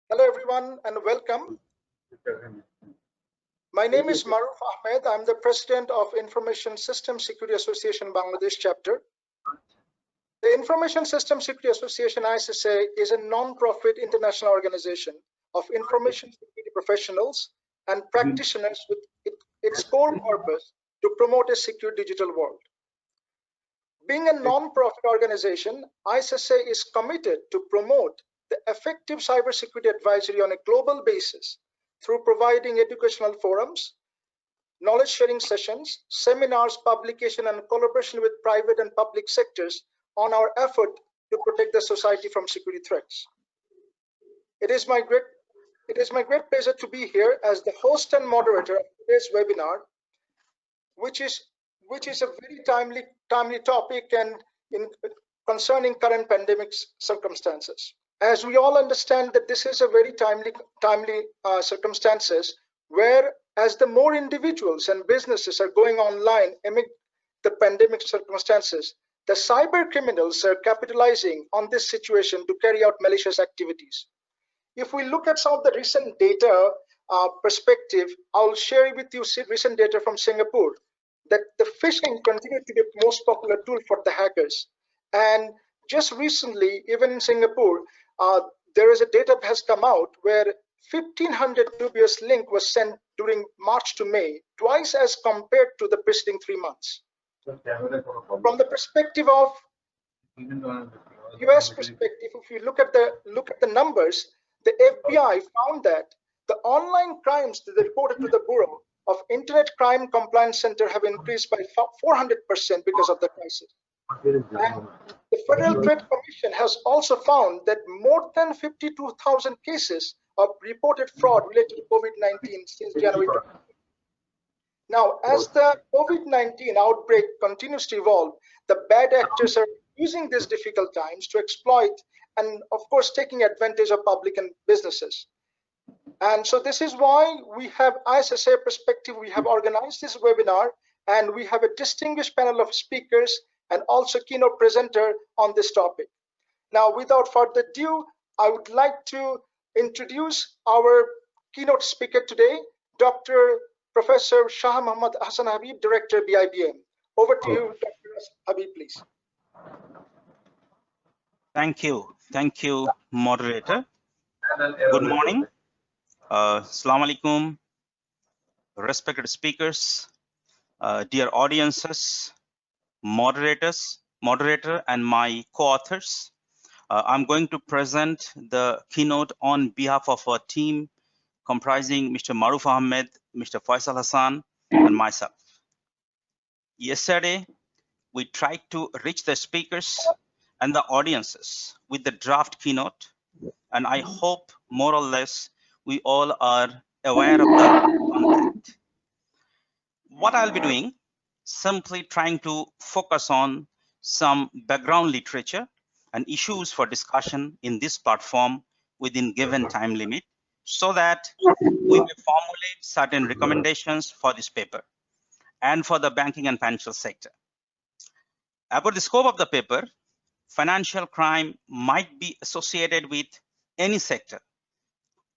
Hello everyone and welcome. My name is Maruf Ahmed. I'm the president of Information System Security Association Bangladesh chapter. The Information System Security Association ISSA is a non-profit international organization of information security professionals and practitioners with its core purpose to promote a secure digital world. Being a non-profit organization, ISSA is committed to promote the effective cybersecurity advisory on a global basis through providing educational forums, knowledge sharing sessions, seminars, publication, and collaboration with private and public sectors on our effort to protect the society from security threats. It is my great pleasure to be here as the host and moderator of today's webinar, which is a very timely topic and concerning current pandemic circumstances. As we all understand that this is a very timely circumstances where as the more individuals and businesses are going online amid the pandemic circumstances, the cyber criminals are capitalizing on this situation to carry out malicious activities. If we look at some of the recent data perspective, I'll share with you recent data from Singapore that the phishing continued to be the most popular tool for the hackers. And just recently, even in Singapore, there is a data that has come out where 1,500 dubious link was sent during March to May, twice as compared to the preceding 3 months. From the perspective of US perspective, if you look at the numbers, the FBI found that the online crimes that they reported to the Bureau of Internet Crime Compliance Center have increased by 400% because of the crisis. And the Federal Trade Commission has also found that more than 52,000 cases of reported fraud related to COVID-19 since January. Now, as the COVID-19 outbreak continues to evolve, the bad actors are using these difficult times to exploit and, of course, taking advantage of public and businesses. And so this is why we have ISSA perspective. We have organized this webinar, and we have a distinguished panel of speakers and also keynote presenter on this topic. Now, without further ado, I would like to introduce our keynote speaker today, Dr. Professor Shah Muhammad Ahsan Habib, Director, BIBM. Over to you, Dr. Habib, please. Thank you, moderator. Good morning. Assalamu alaikum, respected speakers, dear audiences, moderator and my co-authors. I'm going to present the keynote on behalf of our team comprising Mr. Maruf Ahmed, Mr. Faisal Hassan, and myself. Yesterday, we tried to reach the speakers and the audiences with the draft keynote, and I hope more or less we all are aware of the content. What I'll be doing, simply trying to focus on some background literature and issues for discussion in this platform within given time limit, so that we may formulate certain recommendations for this paper and for the banking and financial sector. About the scope of the paper, financial crime might be associated with any sector.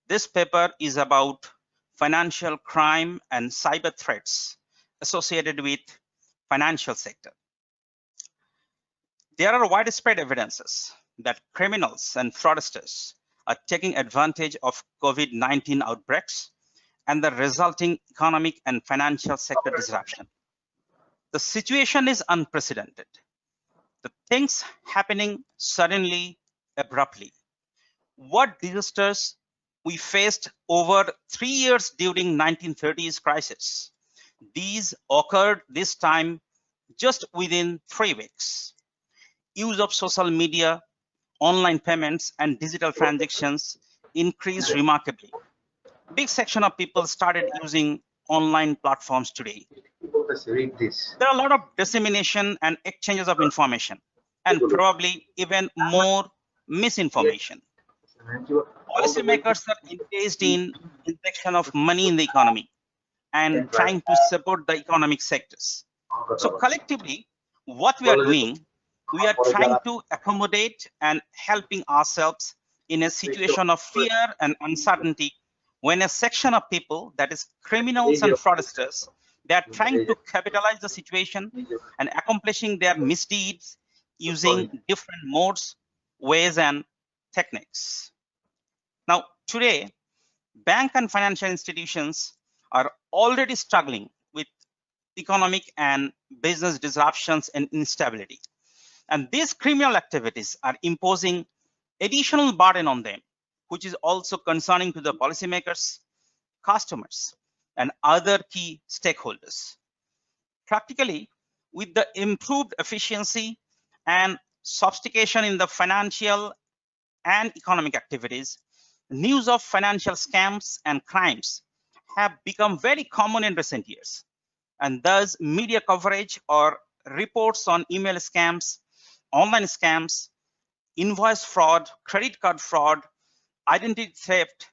This paper is about financial crime and cyber threats associated with financial sector. There are widespread evidences that criminals and fraudsters are taking advantage of COVID-19 outbreaks and the resulting economic and financial sector disruption. The situation is unprecedented. The things happening suddenly, abruptly. What disasters we faced over 3 years during 1930s crisis. These occurred this time just within 3 weeks. Use of social media, online payments, and digital transactions increased remarkably. Big section of people started using online platforms today. There are a lot of dissemination and exchanges of information, and probably even more misinformation. Policymakers are engaged in injection of money in the economy and trying to support the economic sectors. So collectively, what we are doing, we are trying to accommodate and helping ourselves in a situation of fear and uncertainty when a section of people, that is criminals and fraudsters, they are trying to capitalize the situation and accomplishing their misdeeds using different modes, ways, and techniques. Now, today, bank and financial institutions are already struggling with economic and business disruptions and instability. And these criminal activities are imposing additional burden on them, which is also concerning to the policymakers, customers, and other key stakeholders. Practically, with the improved efficiency and sophistication in the financial and economic activities, news of financial scams and crimes have become very common in recent years. And thus, media coverage or reports on email scams, online scams, invoice fraud, credit card fraud, identity theft,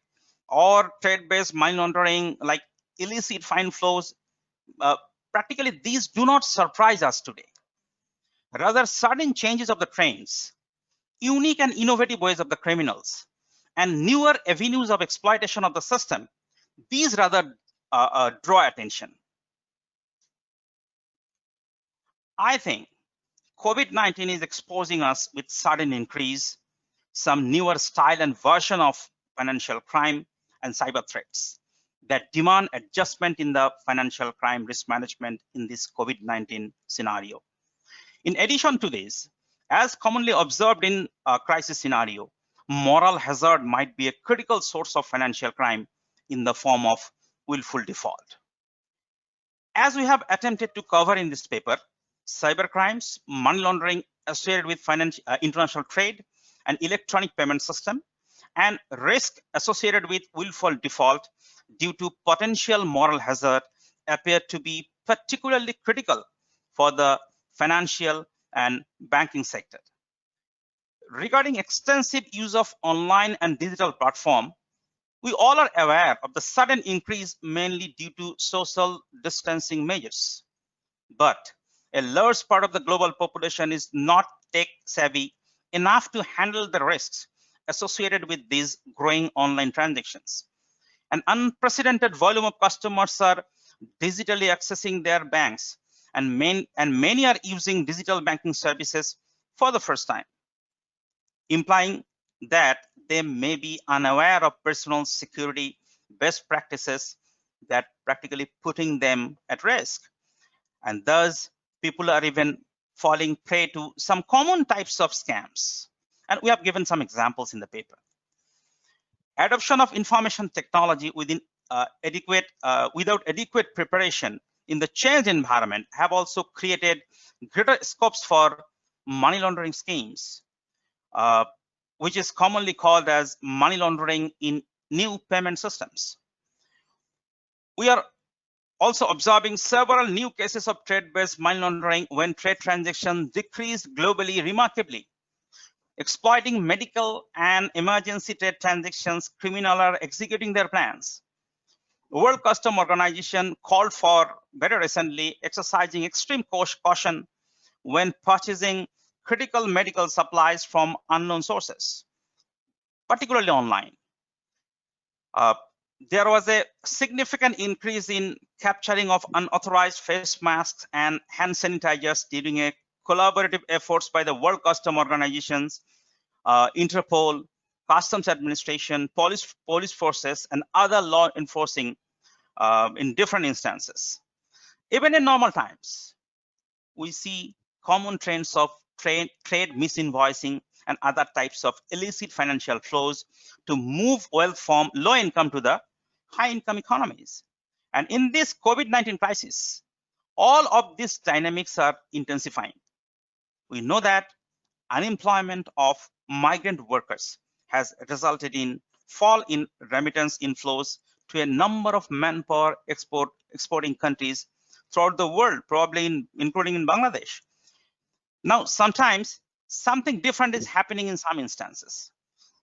or trade-based money laundering like illicit fine flows, practically these do not surprise us today. Rather, sudden changes of the trends, unique and innovative ways of the criminals, and newer avenues of exploitation of the system, these rather draw attention. I think COVID-19 is exposing us with sudden increase, some newer style and version of financial crime and cyber threats that demand adjustment in the financial crime risk management in this COVID-19 scenario. In addition to this, as commonly observed in a crisis scenario, moral hazard might be a critical source of financial crime in the form of willful default. As we have attempted to cover in this paper, cyber crimes, money laundering associated with international trade and electronic payment system, and risk associated with willful default due to potential moral hazard appear to be particularly critical for the financial and banking sector. Regarding extensive use of online and digital platform, we all are aware of the sudden increase mainly due to social distancing measures. But a large part of the global population is not tech savvy enough to handle the risks associated with these growing online transactions. An unprecedented volume of customers are digitally accessing their banks, and many are using digital banking services for the first time, implying that they may be unaware of personal security best practices that practically putting them at risk. And thus, people are even falling prey to some common types of scams. And we have given some examples in the paper. Adoption of information technology without adequate preparation in the changed environment have also created greater scopes for money laundering schemes, which is commonly called as money laundering in new payment systems. We are also observing several new cases of trade-based money laundering when trade transactions decreased globally remarkably. Exploiting medical and emergency trade transactions, criminals are executing their plans. The World Customs Organization called for, very recently, exercising extreme caution when purchasing critical medical supplies from unknown sources, particularly online. There was a significant increase in capturing of unauthorized face masks and hand sanitizers during a collaborative efforts by the World Customs Organizations, Interpol, Customs Administration, police forces, and other law enforcing in different instances. Even in normal times, we see common trends of trade misinvoicing and other types of illicit financial flows to move wealth from low income to the high income economies. And in this COVID-19 crisis, all of these dynamics are intensifying. We know that unemployment of migrant workers has resulted in fall in remittance inflows to a number of manpower exporting countries throughout the world, probably including in Bangladesh. Now, sometimes something different is happening in some instances.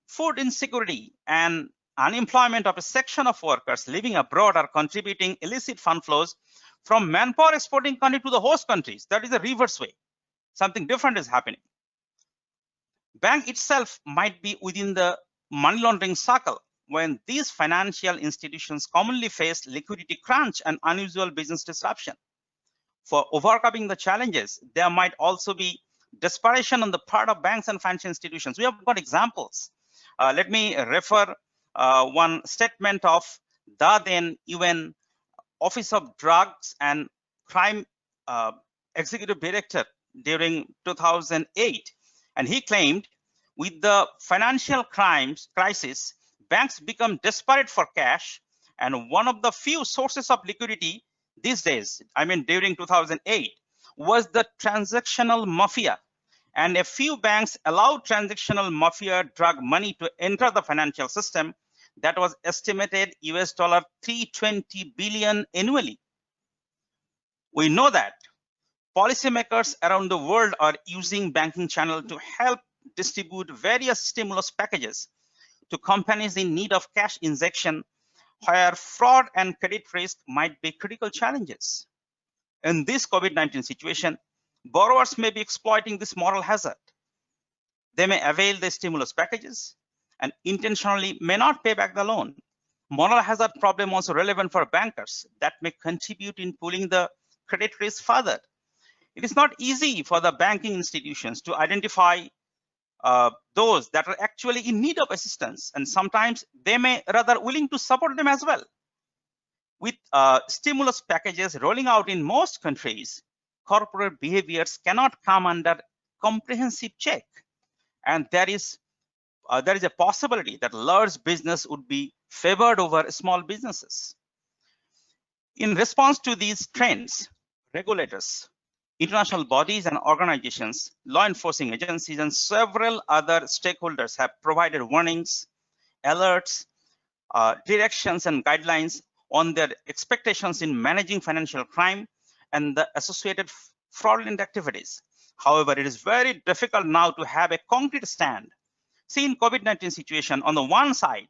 Food insecurity and unemployment of a section of workers living abroad are contributing illicit fund flows from manpower exporting country to the host countries. That is a reverse way. Something different is happening. Bank itself might be within the money laundering cycle, when these financial institutions commonly face liquidity crunch and unusual business disruption. For overcoming the challenges, there might also be desperation on the part of banks and financial institutions. We have got examples. Let me refer one statement of the then UN Office of Drugs and Crime Executive Director during 2008. And he claimed, with the financial crisis, banks become desperate for cash, and one of the few sources of liquidity these days, I mean during 2008, was the transactional mafia. And a few banks allowed transactional mafia drug money to enter the financial system that was estimated US $320 billion annually. We know that policymakers around the world are using banking channel to help distribute various stimulus packages to companies in need of cash injection, where fraud and credit risk might be critical challenges. In this COVID-19 situation, borrowers may be exploiting this moral hazard. They may avail the stimulus packages and intentionally may not pay back the loan. Moral hazard problem also relevant for bankers that may contribute in pulling the credit risk further. It is not easy for the banking institutions to identify those that are actually in need of assistance, and sometimes they may rather willing to support them as well. With stimulus packages rolling out in most countries, corporate behaviors cannot come under comprehensive check, and there is a possibility that large business would be favored over small businesses. In response to these trends, regulators, international bodies and organizations, law enforcing agencies, and several other stakeholders have provided warnings, alerts, directions, and guidelines on their expectations in managing financial crime and the associated fraudulent activities. However, it is very difficult now to have a concrete stand. See, in COVID-19 situation, on the one side,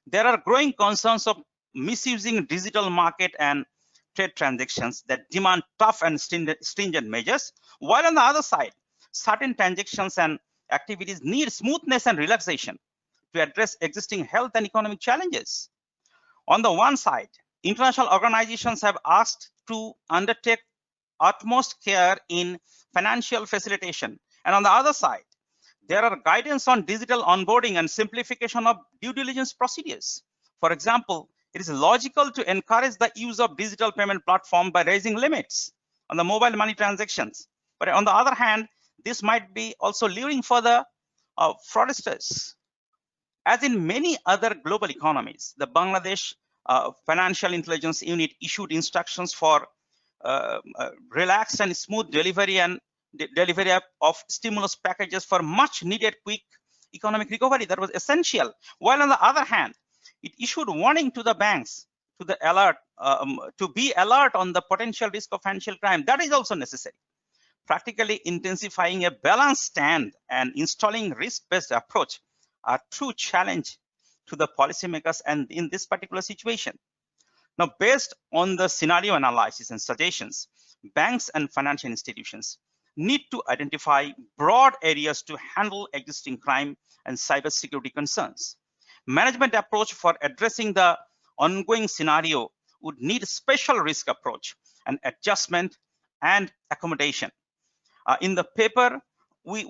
there are growing concerns of misusing digital market and trade transactions that demand tough and stringent measures, while on the other side, certain transactions and activities need smoothness and relaxation to address existing health and economic challenges. On the one side, international organizations have asked to undertake utmost care in financial facilitation, and on the other side, there are guidance on digital onboarding and simplification of due diligence procedures. For example, it is logical to encourage the use of digital payment platform by raising limits on the mobile money transactions. But on the other hand, this might be also luring for the fraudsters. As in many other global economies, the Bangladesh Financial Intelligence Unit issued instructions for relaxed and smooth delivery of stimulus packages for much needed quick economic recovery that was essential. While on the other hand, it issued warning to the banks to be alert on the potential risk of financial crime. That is also necessary. Practically intensifying a balanced stand and installing risk-based approach are true challenge to the policymakers and in this particular situation. Now, based on the scenario analysis and suggestions, banks and financial institutions need to identify broad areas to handle existing crime and cybersecurity concerns. Management approach for addressing the ongoing scenario would need a special risk approach and adjustment and accommodation. In the paper, we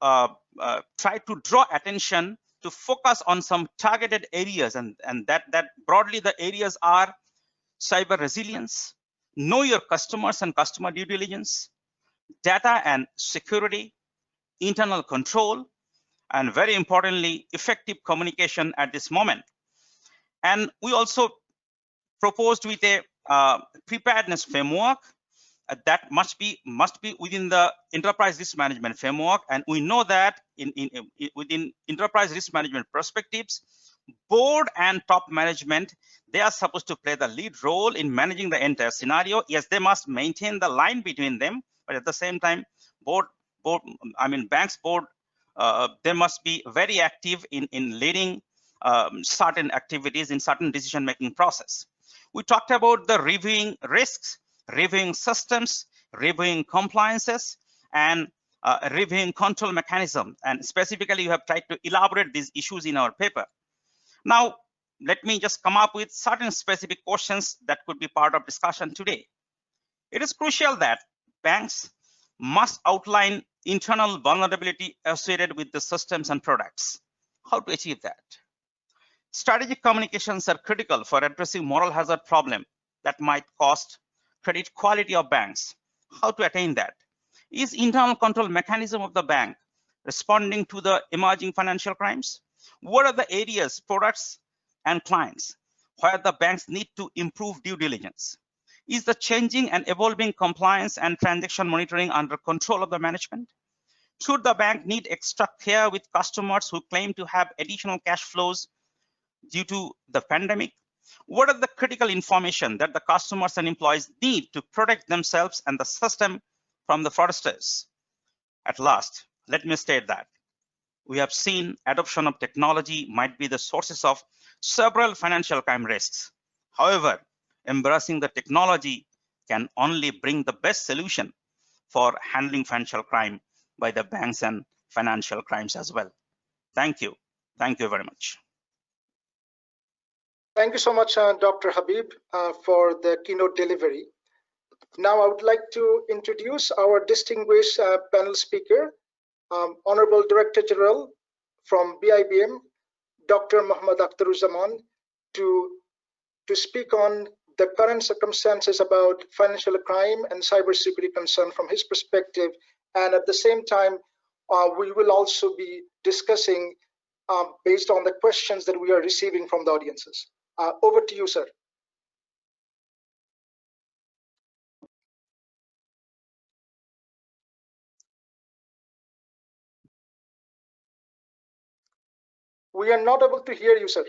try to draw attention to focus on some targeted areas, and that broadly the areas are cyber resilience, know your customers and customer due diligence, data and security, internal control, and very importantly, effective communication at this moment. And we also proposed with a preparedness framework that must be within the enterprise risk management framework. And we know that within enterprise risk management perspectives, board and top management, they are supposed to play the lead role in managing the entire scenario. Yes, they must maintain the line between them, but at the same time, banks board, they must be very active in leading certain activities in certain decision-making process. We talked about the reviewing risks, reviewing systems, reviewing compliances, and reviewing control mechanism, and specifically you have tried to elaborate these issues in our paper. Now, let me just come up with certain specific questions that could be part of discussion today. It is crucial that banks must outline internal vulnerability associated with the systems and products. How to achieve that? Strategic communications are critical for addressing moral hazard problem that might cost credit quality of banks. How to attain that? Is internal control mechanism of the bank responding to the emerging financial crimes? What are the areas, products, and clients where the banks need to improve due diligence? Is the changing and evolving compliance and transaction monitoring under control of the management? Should the bank need extra care with customers who claim to have additional cash flows due to the pandemic? What are the critical information that the customers and employees need to protect themselves and the system from the fraudsters? At last, let me state that we have seen adoption of technology might be the sources of several financial crime risks. However, embracing the technology can only bring the best solution for handling financial crime by the banks and financial crimes as well. Thank you. Thank you very much. Thank you so much, Dr. Habib, for the keynote delivery. Now, I would like to introduce our distinguished panel speaker, Honorable Director General from BIBM, Dr. Muhammad Akhtaruzzaman, to speak on the current circumstances about financial crime and cybersecurity concern from his perspective. And at the same time, we will also be discussing based on the questions that we are receiving from the audiences. Over to you, sir. We are not able to hear you, sir.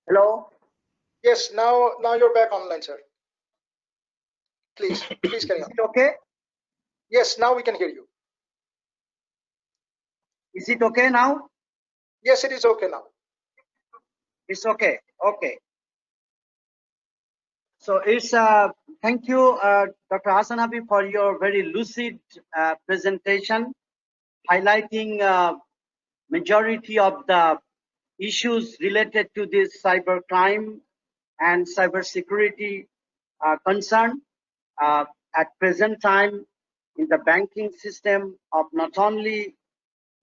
Hello? Yes, now you're back online, sir. Please carry on. Is it okay? Yes, now we can hear you. Is it okay now? Yes, it is okay now. It's okay. Okay. So it's thank you, Dr. Ahsan Habib, for your very lucid presentation, highlighting majority of the issues related to this cyber crime and cybersecurity concern at present time in the banking system of not only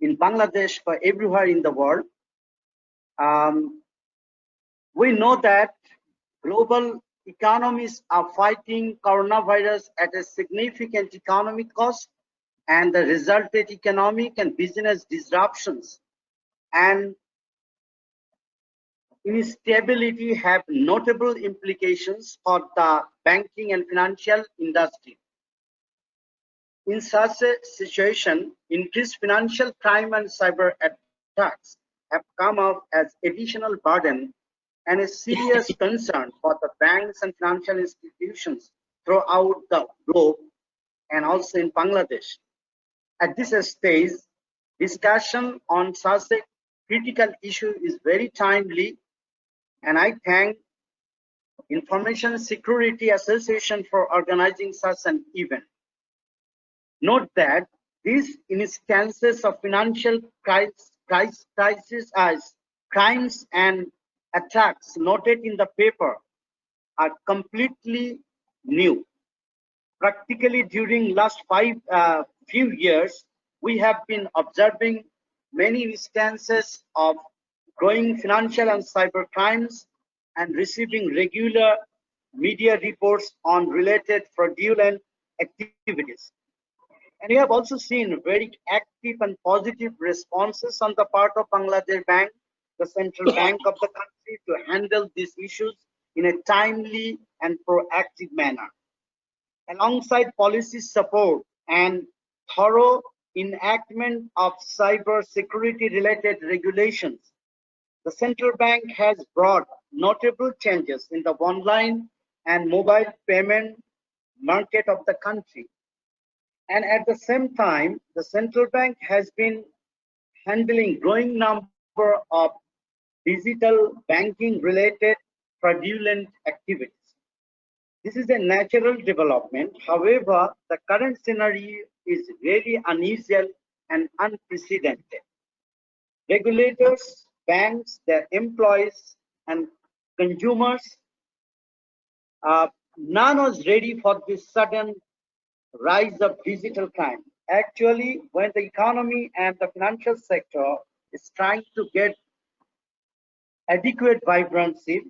in Bangladesh but everywhere in the world. We know that global economies are fighting coronavirus at a significant economic cost, and the resulted economic and business disruptions and instability have notable implications for the banking and financial industry. In such a situation, increased financial crime and cyber attacks have come up as additional burden and a serious concern for the banks and financial institutions throughout the globe and also in Bangladesh. At this stage, discussion on such a critical issue is very timely, and I thank Information Security Association for organizing such an event. Note that these instances of financial crisis as crimes and attacks noted in the paper are completely new. Practically during last few years, we have been observing many instances of growing financial and cyber crimes and receiving regular media reports on related fraudulent activities. And we have also seen very active and positive responses on the part of Bangladesh Bank, the central bank of the country, to handle these issues in a timely and proactive manner. Alongside policy support and thorough enactment of cyber security related regulations, the central bank has brought notable changes in the online and mobile payment market of the country. And at the same time, the central bank has been handling growing number of digital banking related fraudulent activities. This is a natural development. However, the current scenario is very unusual and unprecedented. Regulators, banks, their employees, and consumers, none was ready for this sudden rise of digital crime. Actually, when the economy and the financial sector is trying to get adequate vibrancy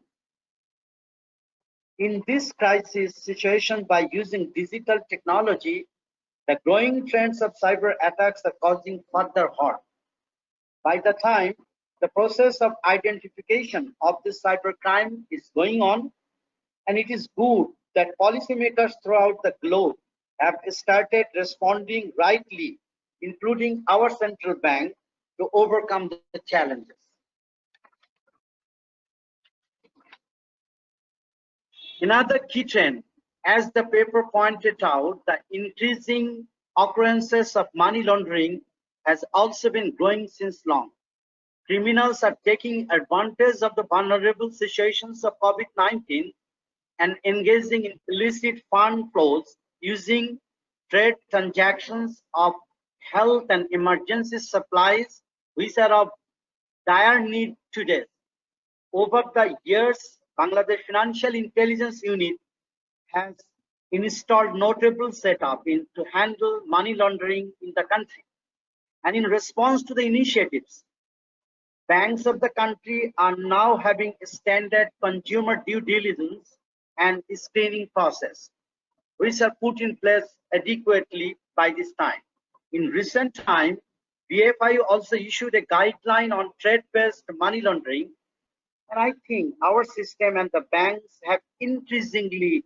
in this crisis situation by using digital technology, the growing trends of cyber attacks are causing further harm. By the time the process of identification of this cybercrime is going on, and it is good that policymakers throughout the globe have started responding rightly, including our central bank, to overcome the challenges. Another key trend, as the paper pointed out, the increasing occurrences of money laundering has also been growing since long. Criminals are taking advantage of the vulnerable situations of COVID-19 and engaging in illicit fund flows using trade transactions of health and emergency supplies, which are of dire need today. Over the years, Bangladesh Financial Intelligence Unit has installed notable setup to handle money laundering in the country. And in response to the initiatives, banks of the country are now having a standard consumer due diligence and screening process, which are put in place adequately by this time. In recent time, BFI also issued a guideline on trade-based money laundering, and I think our system and the banks have increasingly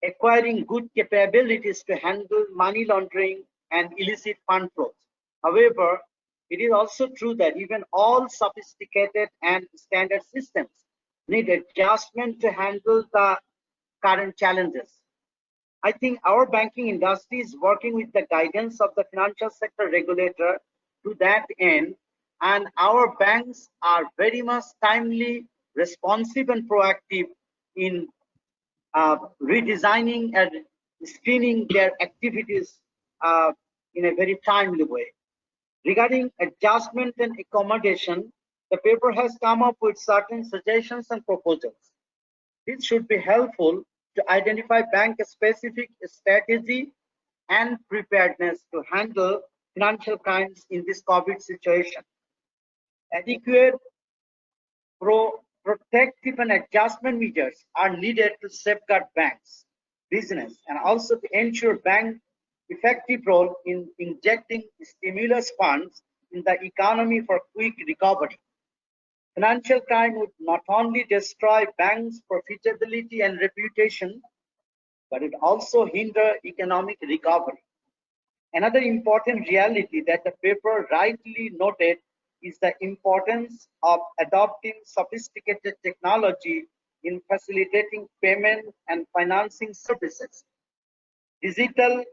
acquiring good capabilities to handle money laundering and illicit fund flows. However, it is also true that even all sophisticated and standard systems need adjustment to handle the current challenges. I think our banking industry is working with the guidance of the financial sector regulator to that end, and our banks are very much timely, responsive, and proactive in redesigning and screening their activities in a very timely way. Regarding adjustment and accommodation, the paper has come up with certain suggestions and proposals. This should be helpful to identify bank-specific strategy and preparedness to handle financial crimes in this COVID situation. Adequate protective and adjustment measures are needed to safeguard banks, business, and also to ensure bank effective role in injecting stimulus funds in the economy for quick recovery. Financial crime would not only destroy banks' profitability and reputation, but it also hinder economic recovery. Another important reality that the paper rightly noted is the importance of adopting sophisticated technology in facilitating payment and financing services. Digital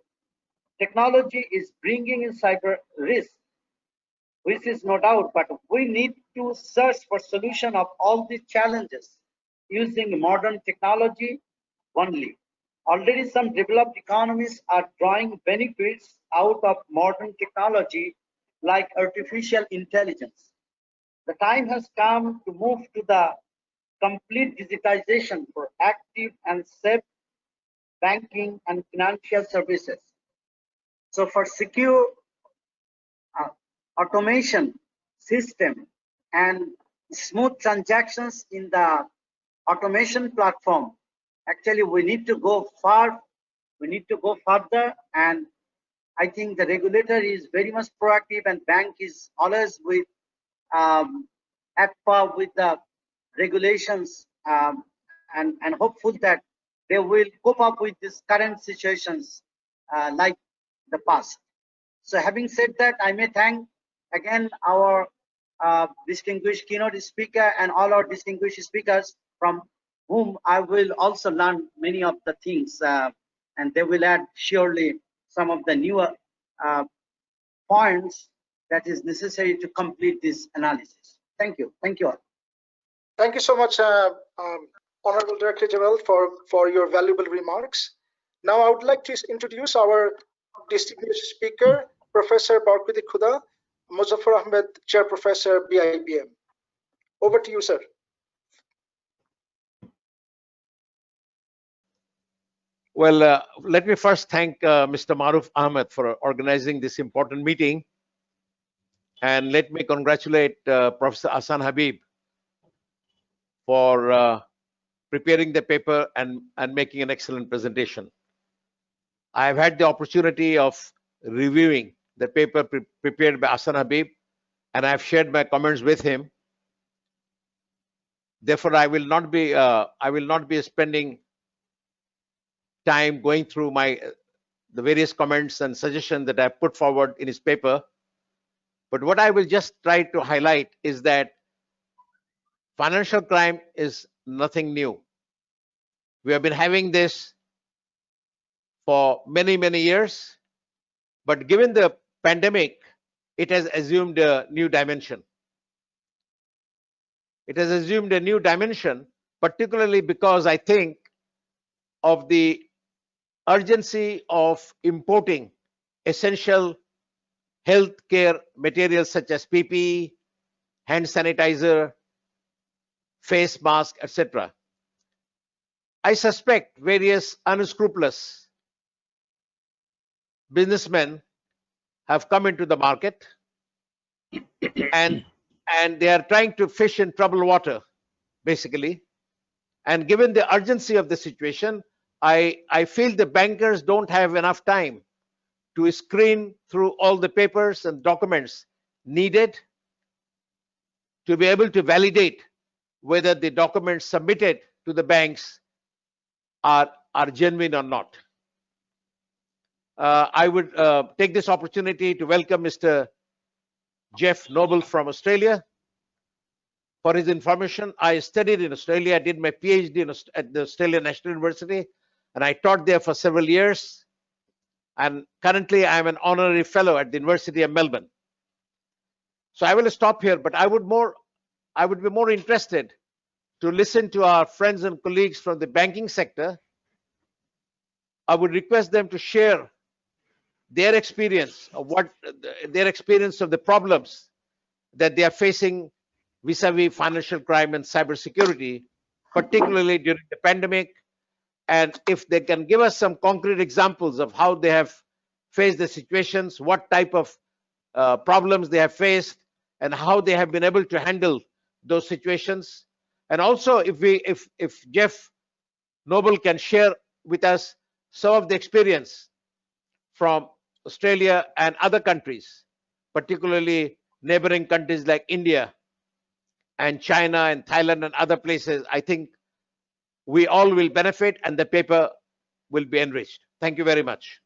technology is bringing in cyber risk, which is no doubt, but we need to search for solution of all these challenges using modern technology only. Already some developed economies are drawing benefits out of modern technology like artificial intelligence. The time has come to move to the complete digitization for active and safe banking and financial services. So for secure automation system and smooth transactions in the automation platform, actually we need to go far, we need to go further, and I think the regulator is very much proactive and bank is always with at par with the regulations and hopeful that they will cope up with these current situations like the past. So having said that, I may thank again our distinguished keynote speaker and all our distinguished speakers from whom I will also learn many of the things and they will add surely some of the newer points that is necessary to complete this analysis. Thank you. Thank you all. Thank you so much, Honorable Director General, for your valuable remarks. Now, I would like to introduce our distinguished speaker, Professor Barkat-e-Khuda, Muzaffer Ahmed, Chair Professor, BIBM. Over to you, sir. Well, let me first thank Mr. Maruf Ahmed for organizing this important meeting. And let me congratulate Professor Ahsan Habib for preparing the paper and making an excellent presentation. I have had the opportunity of reviewing the paper prepared by Ahsan Habib, and I have shared my comments with him. Therefore, I will not be spending time going through the various comments and suggestions that I put forward in his paper. But what I will just try to highlight is that financial crime is nothing new. We have been having this for many, many years, but given the pandemic, it has assumed a new dimension. It has assumed a new dimension, particularly because I think of the urgency of importing essential healthcare materials such as PPE, hand sanitizer, face mask, etc. I suspect various unscrupulous businessmen have come into the market and they are trying to fish in troubled water, basically. And given the urgency of the situation, I feel the bankers don't have enough time to screen through all the papers and documents needed to be able to validate whether the documents submitted to the banks are genuine or not. I would take this opportunity to welcome Mr. Geoff Noble from Australia. For his information, I studied in Australia. I did my PhD at the Australian National University, and I taught there for several years. And currently, I am an honorary fellow at the University of Melbourne. So I will stop here, but I would be more interested to listen to our friends and colleagues from the banking sector. I would request them to share their experience of the problems that they are facing vis-a-vis financial crime and cybersecurity, particularly during the pandemic. And if they can give us some concrete examples of how they have faced the situations, what type of problems they have faced, and how they have been able to handle those situations. And also, if Geoff Noble can share with us some of the experience from Australia and other countries, particularly neighboring countries like India and China and Thailand and other places, I think we all will benefit and the paper will be enriched. Thank you very much.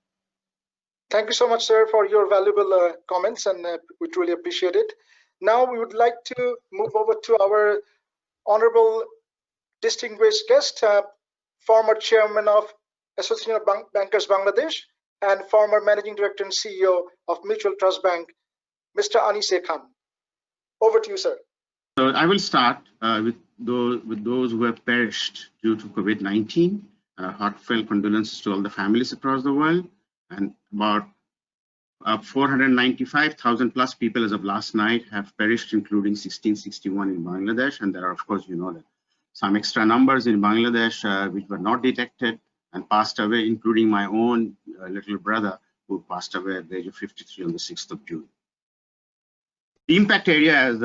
Thank you so much, sir, for your valuable comments, and we truly appreciate it. Now we would like to move over to our honorable distinguished guest, former chairman of Association of Bankers Bangladesh and former managing director and CEO of Mutual Trust Bank, Mr. Anis Khan. Over to you, sir. So I will start with those who have perished due to COVID-19. Heartfelt condolences to all the families across the world, and about 495,000 plus people as of last night have perished, including 1661 in Bangladesh. And there are, of course, you know, that some extra numbers in Bangladesh which were not detected and passed away, including my own little brother who passed away at the age of 53 on the 6th of June. The impact area, as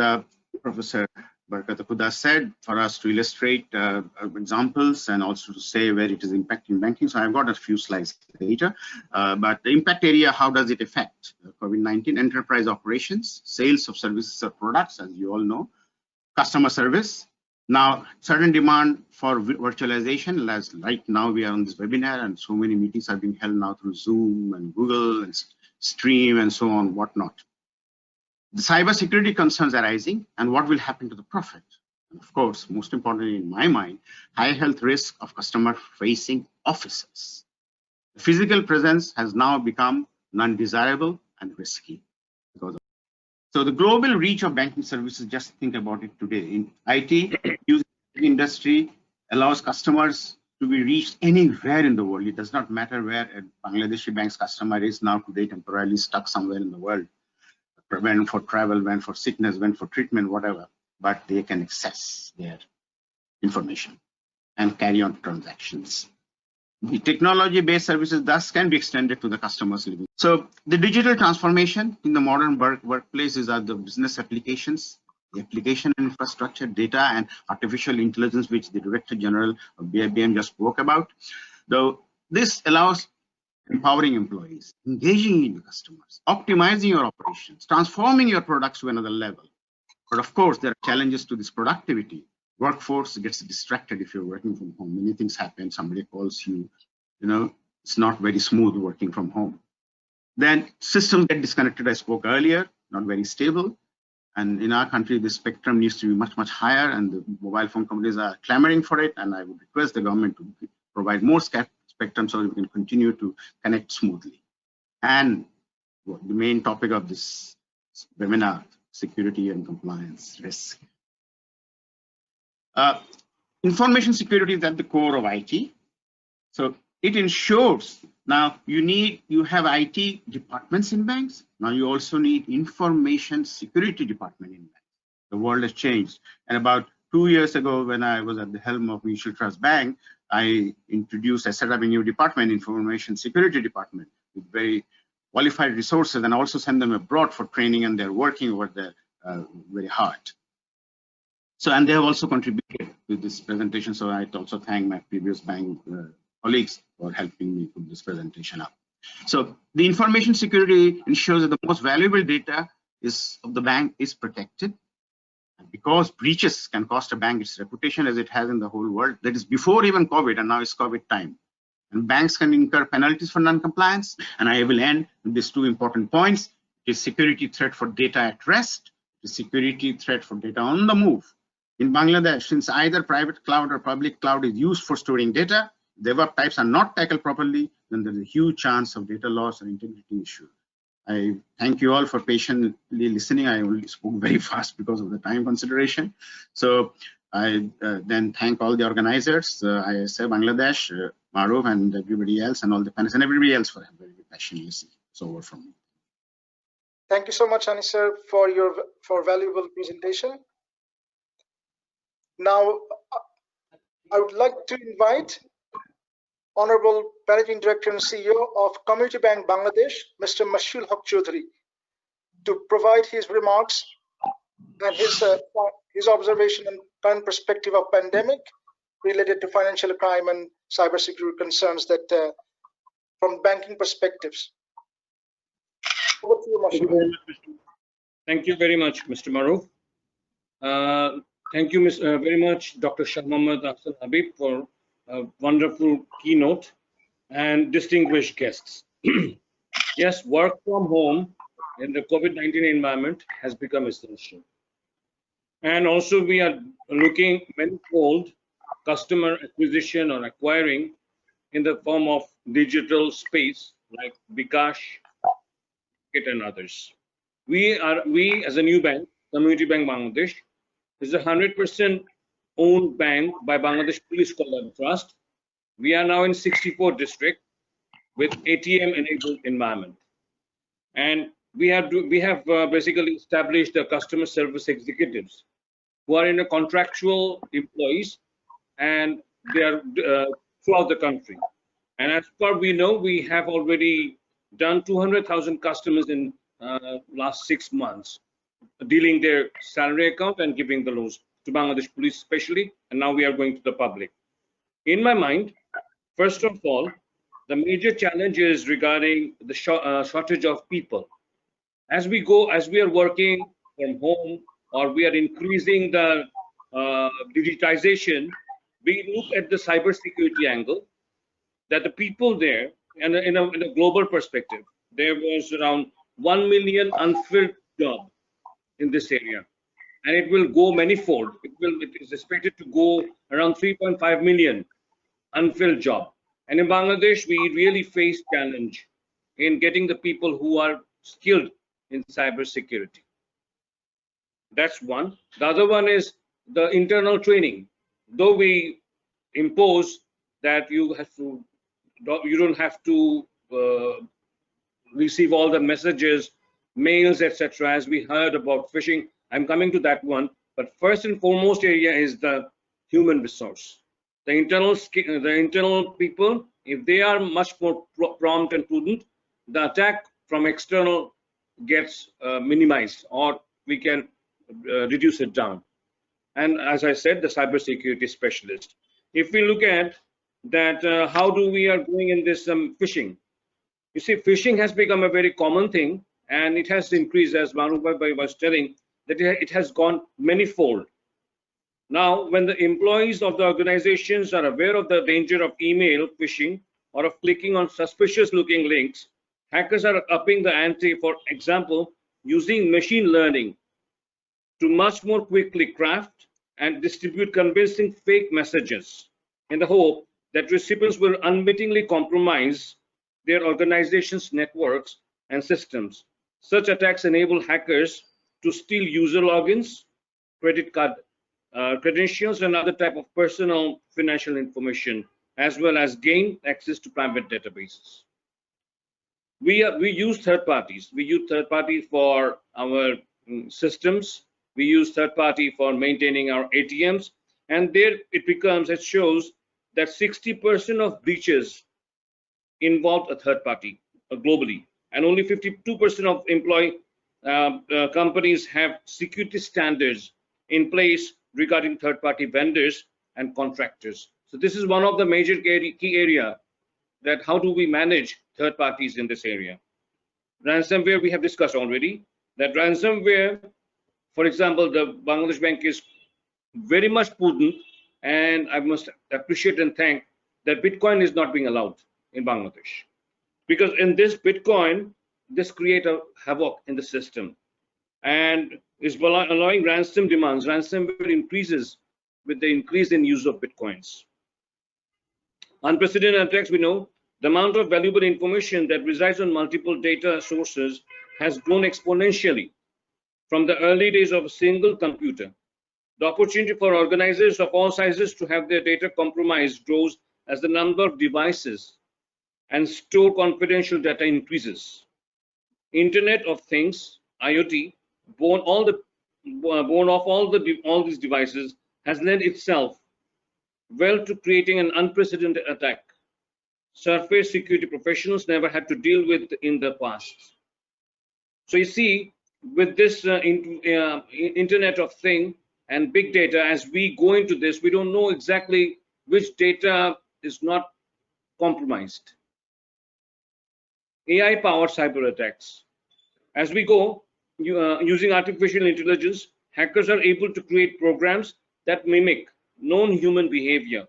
Professor Barkat-e-Khuda said, for us to illustrate examples and also to say where it is impacting banking. So I've got a few slides later, but the impact area, how does it affect COVID-19? Enterprise operations, sales of services or products, as you all know, customer service. Now, certain demand for virtualization, as right now we are on this webinar and so many meetings are being held now through Zoom and Google and Stream and so on, whatnot. The cybersecurity concerns arising and what will happen to the profit. And of course, most importantly in my mind, high health risk of customer-facing offices. The physical presence has now become non-desirable and risky because of So the global reach of banking services, just think about it today. In IT, using industry allows customers to be reached anywhere in the world. It does not matter where a Bangladeshi bank's customer is now today, temporarily stuck somewhere in the world, went for travel, went for sickness, went for treatment, whatever, but they can access their information and carry on transactions. The technology-based services thus can be extended to the customer's living. So the digital transformation in the modern workplaces are the business applications, the application infrastructure, data, and artificial intelligence, which the Director General of BIBM just spoke about. Though this allows empowering employees, engaging in customers, optimizing your operations, transforming your products to another level. But of course, there are challenges to this productivity. Workforce gets distracted if you're working from home. Many things happen. Somebody calls you, it's not very smooth working from home. Then systems get disconnected. I spoke earlier, not very stable. And in our country, the spectrum needs to be much, much higher, and the mobile phone companies are clamoring for it. And I would request the government to provide more spectrum so we can continue to connect smoothly. And the main topic of this webinar, security and compliance risk. Information security is at the core of IT. So it ensures now you have IT departments in banks. Now you also need information security department in banks. The world has changed. And about 2 years ago, when I was at the helm of Mashiul Trust Bank, I introduced, I set up a new department, information security department, with very qualified resources, and also send them abroad for training, and they're working over there very hard. So, and they have also contributed to this presentation. So I also thank my previous bank colleagues for helping me put this presentation up. So the information security ensures that the most valuable data of the bank is protected. And because breaches can cost a bank its reputation, as it has in the whole world, that is before even COVID, and now it's COVID time. And banks can incur penalties for non-compliance. And I will end with these 2 important points. It is security threat for data at rest. It is security threat for data on the move. In Bangladesh, since either private cloud or public cloud is used for storing data, DevOps types are not tackled properly, then there's a huge chance of data loss and integrity issue. I thank you all for patiently listening. I only spoke very fast because of the time consideration. So I then thank all the organizers, ISSA Bangladesh, Maruf, and everybody else, and all the panelists, and everybody else for very passionate listening. It's over from me. Thank you so much, Anis sir, for valuable presentation. Now, I would like to invite Honorable Managing Director and CEO of Community Bank Bangladesh, Mr. Mashiul Chowdhury, to provide his remarks and his observation and current perspective of pandemic related to financial crime and cybersecurity concerns that from banking perspectives. Over to you, Mashiul. Thank you very much, Mr. Maruf. Thank you very much, Dr. Shah Ahsan Habib, for a wonderful keynote, and distinguished guests. Yes, work from home in the COVID-19 environment has become essential. And also we are looking manifold customer acquisition or acquiring in the form of digital space like Bikash and others. We as a new bank, Community Bank Bangladesh, is a 100% owned bank by Bangladesh Police Color Trust. We are now in 64 districts with ATM enabled environment. And we have basically established the customer service executives who are in a contractual employees, and they are throughout the country. And as far we know, we have already done 200,000 customers in last 6 months, dealing their salary account and giving the loans to Bangladesh Police especially, and now we are going to the public. In my mind, first of all, the major challenge is regarding the shortage of people. As we are working from home, or we are increasing the digitization, we look at the cybersecurity angle, that the people there, and in a global perspective, there was around 1 million unfilled jobs in this area, and it will go manifold. It is expected to go around 3.5 million unfilled jobs. And in Bangladesh, we really face challenge in getting the people who are skilled in cybersecurity. That's one. The other one is the internal training. Though we impose that you don't have to receive all the messages, mails, etc., as we heard about phishing. I'm coming to that one. But first and foremost area is the human resource. The internal people, if they are much more prompt and prudent, the attack from external gets minimized, or we can reduce it down. And as I said, the cybersecurity specialist. If we look at that, how do we are going in this phishing? You see, phishing has become a very common thing, and it has increased, as Maruf was telling, that it has gone manifold. Now, when the employees of the organizations are aware of the danger of email phishing or of clicking on suspicious-looking links, hackers are upping the ante, for example, using machine learning to much more quickly craft and distribute convincing fake messages in the hope that recipients will unwittingly compromise their organization's networks and systems. Such attacks enable hackers to steal user logins, credit card credentials, and other type of personal financial information, as well as gain access to private databases. We use third parties. We use third parties for our systems. We use third party for maintaining our ATMs, and there it shows that 60% of breaches involved a third party globally, and only 52% of companies have security standards in place regarding third party vendors and contractors. So this is one of the major key area, that how do we manage third parties in this area. Ransomware, we have discussed already, that ransomware, for example, the Bangladesh Bank is very much prudent, and I must appreciate and thank that Bitcoin is not being allowed in Bangladesh, because in this Bitcoin, this creates a havoc in the system and is allowing ransom demands. Ransomware increases with the increase in use of Bitcoins. Unprecedented attacks, we know the amount of valuable information that resides on multiple data sources has grown exponentially from the early days of a single computer. The opportunity for organizers of all sizes to have their data compromised grows as the number of devices and store confidential data increases. Internet of Things, IoT, born of all these devices, has lent itself well to creating an unprecedented attack surface security professionals never had to deal with in the past. So you see, with this Internet of Things and big data, as we go into this, we don't know exactly which data is not compromised. AI-powered cyber attacks. As we go, using artificial intelligence, hackers are able to create programs that mimic known human behavior.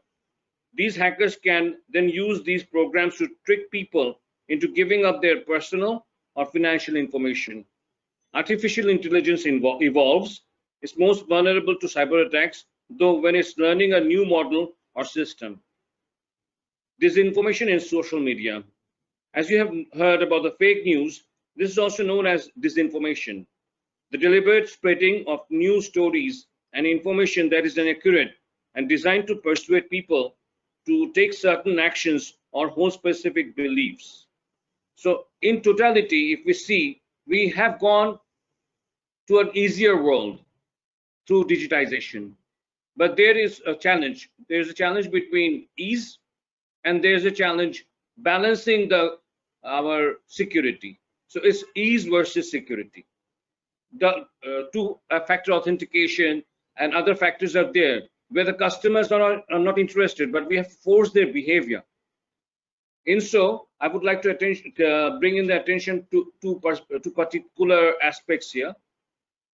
These hackers can then use these programs to trick people into giving up their personal or financial information. Artificial intelligence evolves, is most vulnerable to cyber attacks, though when it's learning a new model or system. Disinformation in social media. As you have heard about the fake news, this is also known as disinformation, the deliberate spreading of news stories and information that is inaccurate and designed to persuade people to take certain actions or hold specific beliefs. So in totality, if we see, we have gone to an easier world through digitization, but there is a challenge. There's a challenge between ease, and there's a challenge balancing our security. So it's ease versus security. The two-factor authentication and other factors are there where the customers are not interested, but we have forced their behavior. And so I would like to bring in the attention to two particular aspects here.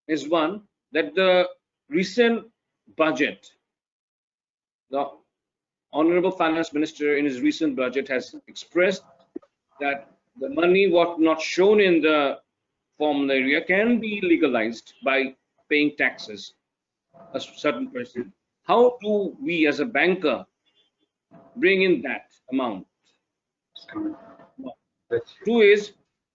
Is one, that the recent budget, the Honorable Finance Minister in his recent budget has expressed that the money what not shown in the formal area can be legalized by paying taxes, a certain person. How do we as a banker bring in that amount? Two is,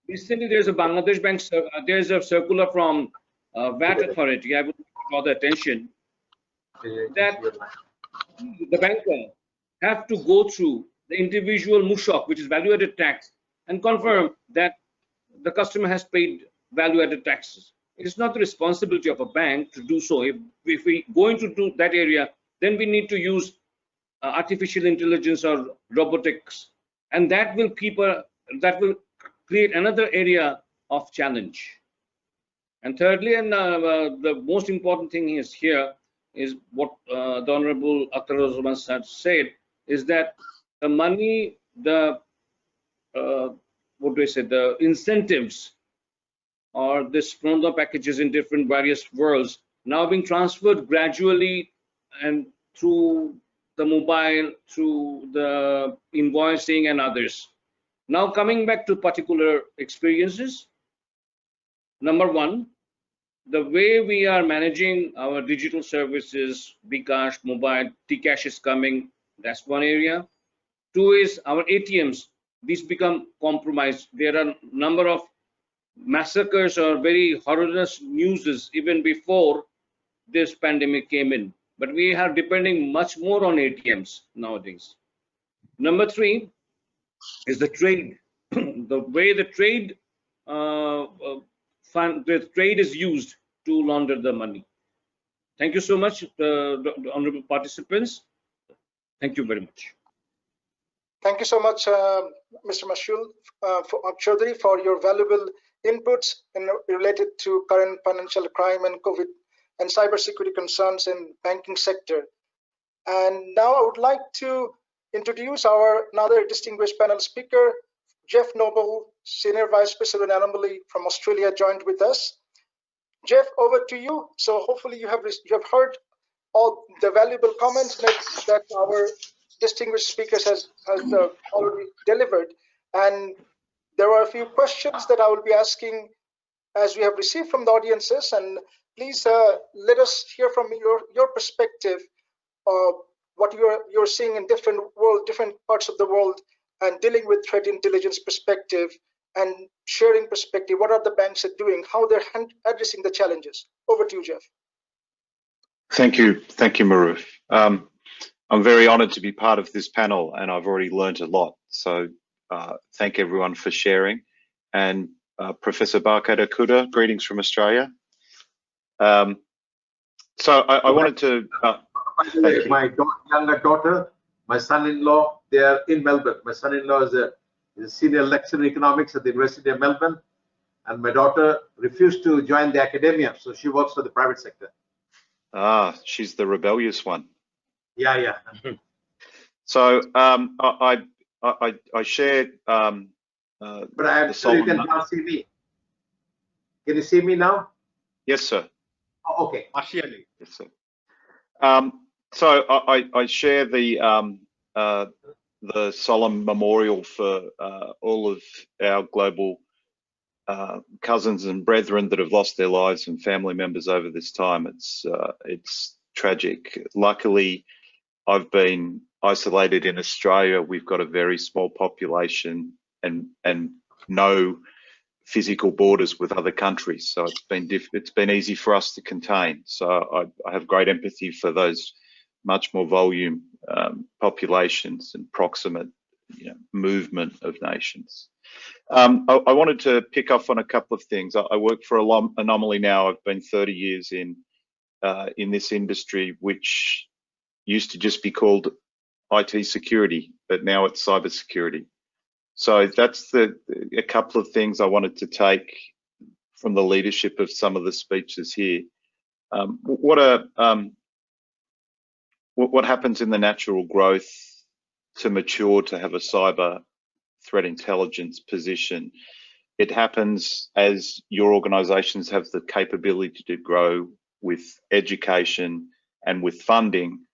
recently there's a Bangladesh Bank, there's a circular from VAT authority, I would draw the attention that the banker have to go through the individual mushok, which is value-added tax, and confirm that the customer has paid value-added taxes. It is not the responsibility of a bank to do so. If we going to do that area, then we need to use artificial intelligence or robotics, and that will create another area of challenge. And thirdly, and the most important thing is here is what the Honorable Akhtaruzzaman had said, is that the money, the what do I say, the incentives or the sponsor packages in different various worlds now being transferred gradually and through the mobile, through the invoicing and others. Now coming back to particular experiences, number one, the way we are managing our digital services, bKash, mobile, Tcash is coming, that's one area. Two is our ATMs, these become compromised. There are a number of massacres or very horrendous news even before this pandemic came in, but we are depending much more on ATMs nowadays. Number three is the trade. The way the trade is used to launder the money. Thank you so much, the honorable participants. Thank you very much. Thank you so much, Mr. Mashiul, Chowdhury, for your valuable inputs related to current financial crime and COVID and cybersecurity concerns in banking sector. And now I would like to introduce our another distinguished panel speaker, Geoff Noble, Senior Vice President Anomali from Australia, joined with us. Geoff, over to you. So hopefully you have heard all the valuable comments that our distinguished speakers has already delivered, and there are a few questions that I will be asking as we have received from the audiences, and please let us hear from your perspective of what you're seeing in different parts of the world, and dealing with threat intelligence perspective and sharing perspective. What are the banks are doing? How they're addressing the challenges? Over to you, Geoff. Thank you, Maruf. I'm very honored to be part of this panel, and I've already learned a lot. So thank everyone for sharing. And Professor Barkat-e-Khuda, greetings from Australia. So I wanted to... my younger daughter, my son-in-law, they are in Melbourne. My son-in-law is a senior lecturer in economics at the University of Melbourne, and my daughter refused to join the academia, so she works for the private sector. Ah, she's the rebellious one. Yeah. So I shared. But I'm sure you can see me. Can you see me now? Yes, sir. Oh, okay. Mashiul. Yes, sir. So I share the solemn memorial for all of our global cousins and brethren that have lost their lives and family members over this time. It's tragic. Luckily, I've been isolated in Australia. We've got a very small population and no physical borders with other countries, so it's been easy for us to contain. So I have great empathy for those much more volume populations and proximate movement of nations. I wanted to pick up on a couple of things. I work for Anomali now. I've been 30 years in this industry, which used to just be called IT security, but now it's cybersecurity. So that's a couple of things I wanted to take from the leadership of some of the speeches here. What happens in the natural growth to mature to have a cyber threat intelligence position? It happens as your organizations have the capability to grow with education and with funding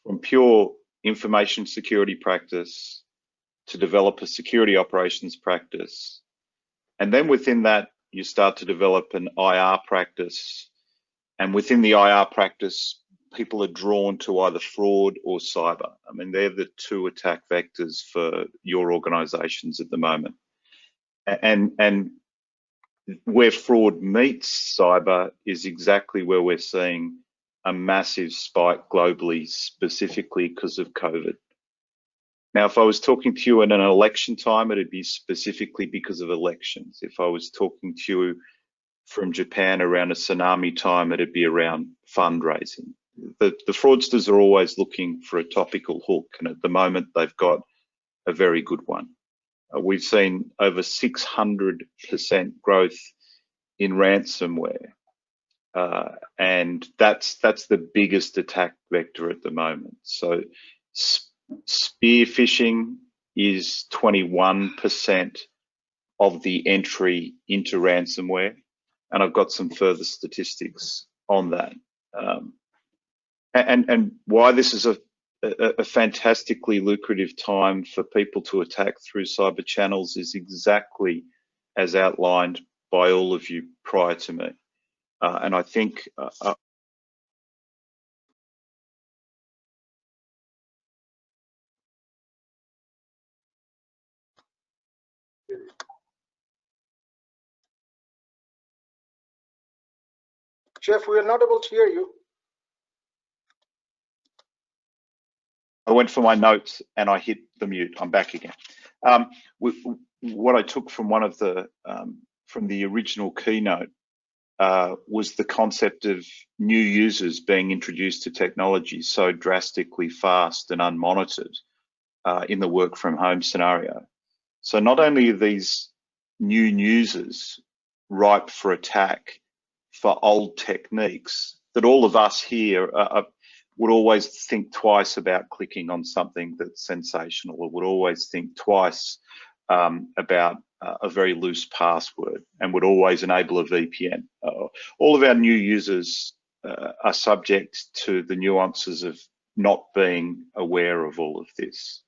from pure information security practice to develop a security operations practice. And then within that, you start to develop an IR practice. And within the IR practice, people are drawn to either fraud or cyber. I mean, they're the two attack vectors for your organizations at the moment. And where fraud meets cyber is exactly where we're seeing a massive spike globally, specifically because of COVID. Now, if I was talking to you in an election time, it'd be specifically because of elections. If I was talking to you from Japan around a tsunami time, it'd be around fundraising. The fraudsters are always looking for a topical hook, and at the moment they've got a very good one. We've seen over 600% growth in ransomware, and that's the biggest attack vector at the moment. So spear phishing is 21% of the entry into ransomware, and I've got some further statistics on that. And why this is a fantastically lucrative time for people to attack through cyber channels is exactly as outlined by all of you prior to me. And I think Geoff, we are not able to hear you. I went for my notes and I hit the mute. I'm back again. What I took from one of the from the original keynote was the concept of new users being introduced to technology so drastically fast and unmonitored in the work from home scenario. So not only are these new users ripe for attack for old techniques that all of us here would always think twice about clicking on something that's sensational, or would always think twice about a very loose password, and would always enable a VPN. All of our new users are subject to the nuances of not being aware of all of this.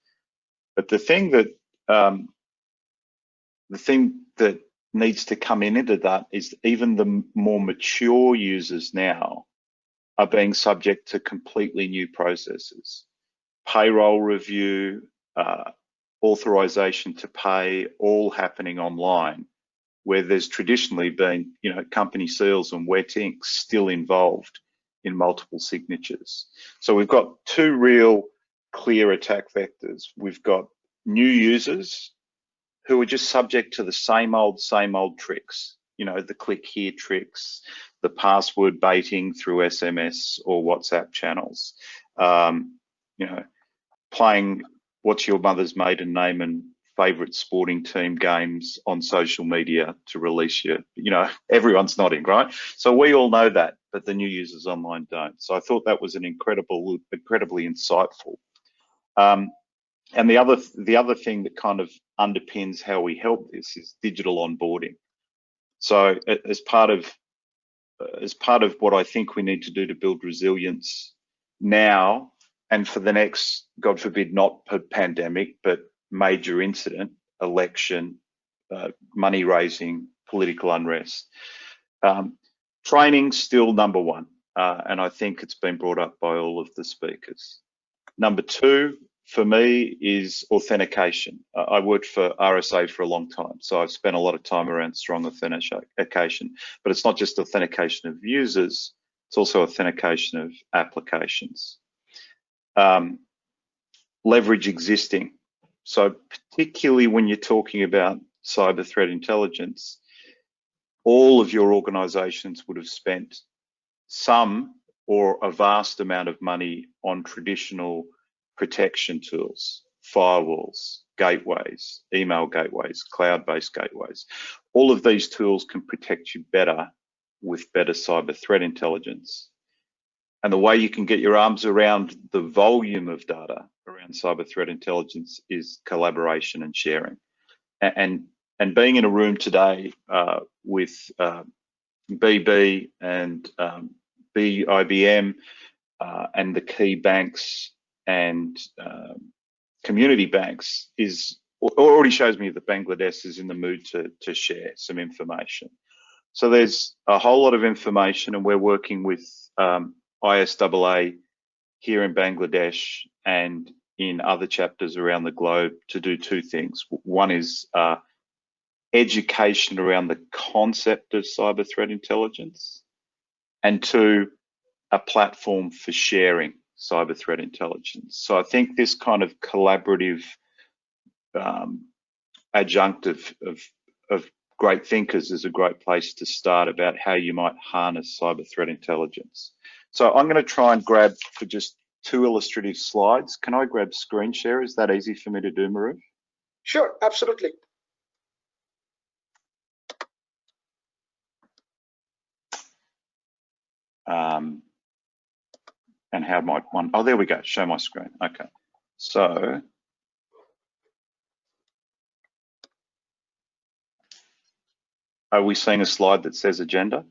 But the thing that needs to come into that is even the more mature users now are being subject to completely new processes. Payroll review, authorization to pay, all happening online, where there's traditionally been, company seals and wet ink still involved in multiple signatures. So we've got two real clear attack vectors. We've got new users who are just subject to the same old tricks, the click here tricks, the password baiting through SMS or WhatsApp channels, playing what's your mother's maiden name and favorite sporting team games on social media to release everyone's nodding, right? So we all know that, but the new users online don't. So I thought that was an incredibly insightful. And the other thing that kind of underpins how we help this is digital onboarding. So as part of what I think we need to do to build resilience now and for the next, God forbid, not pandemic, but major incident, election, money raising, political unrest. Training still number one, and I think it's been brought up by all of the speakers. Number two, for me, is authentication. I worked for RSA for a long time, so I've spent a lot of time around strong authentication, but it's not just authentication of users, it's also authentication of applications. Leverage existing. So particularly when you're talking about cyber threat intelligence, all of your organizations would have spent some or a vast amount of money on traditional protection tools, firewalls, gateways, email gateways, cloud-based gateways. All of these tools can protect you better with better cyber threat intelligence. And the way you can get your arms around the volume of data around cyber threat intelligence is collaboration and sharing. And being in a room today with BB and BIBM and the key banks and community banks already shows me that Bangladesh is in the mood to share some information. So there's a whole lot of information, and we're working with ISSA here in Bangladesh and in other chapters around the globe to do two things. One is education around the concept of cyber threat intelligence, and 2, a platform for sharing cyber threat intelligence. So I think this kind of collaborative adjunct of great thinkers is a great place to start about how you might harness cyber threat intelligence. So I'm going to try and grab for just 2 illustrative slides. Can I grab screen share? Is that easy for me to do, Maruf? Sure, absolutely. And how might one, oh, there we go, show my screen. Okay, so are we seeing a slide that says agenda?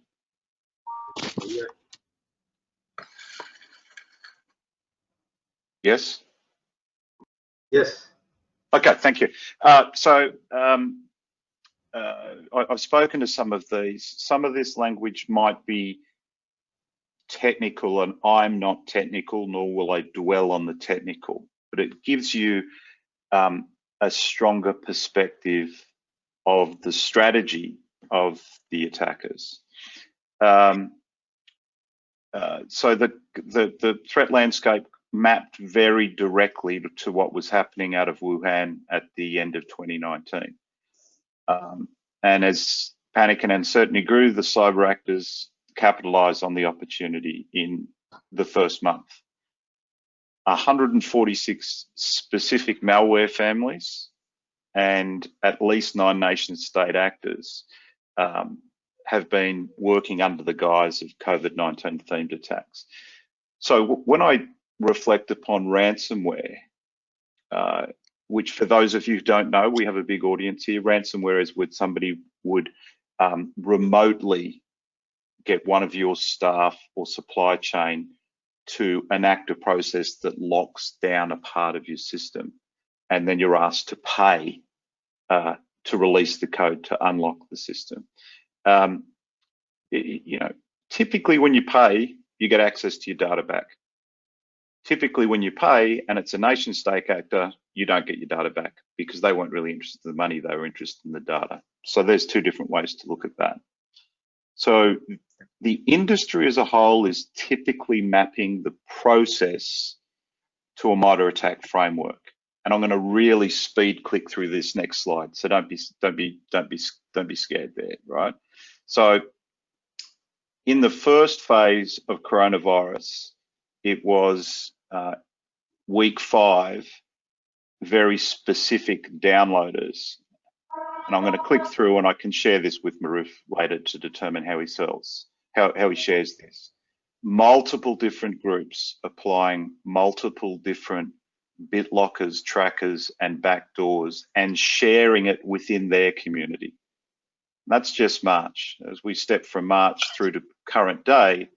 Yes? Yes. Okay, thank you. I've spoken to some of these. Some of this language might be technical, and I'm not technical, nor will I dwell on the technical, but it gives you a stronger perspective of the strategy of the attackers. So the threat landscape mapped very directly to what was happening out of Wuhan at the end of 2019. And as panic and uncertainty grew, the cyber actors capitalized on the opportunity in the first month. 146 specific malware families and at least 9 nation-state actors have been working under the guise of COVID-19 themed attacks. So when I reflect upon ransomware, which for those of you who don't know, we have a big audience here. Ransomware is when somebody would remotely get one of your staff or supply chain to enact a process that locks down a part of your system, and then you're asked to pay to release the code to unlock the system. You know, typically when you pay, you get access to your data back. Typically when you pay and it's a nation state actor, you don't get your data back because they weren't really interested in the money, they were interested in the data. So there's 2 different ways to look at that. So the industry as a whole is typically mapping the process to a MITRE ATT&CK framework. And I'm going to really speed click through this next slide. So don't be scared there, right? So in the first phase of coronavirus, it was week 5, very specific downloaders. And I'm going to click through, and I can share this with Maruf later to determine how he sells, how he shares this. Multiple different groups applying multiple different BitLockers, trackers, and backdoors, and sharing it within their community. That's just March. As we step from March through to current day,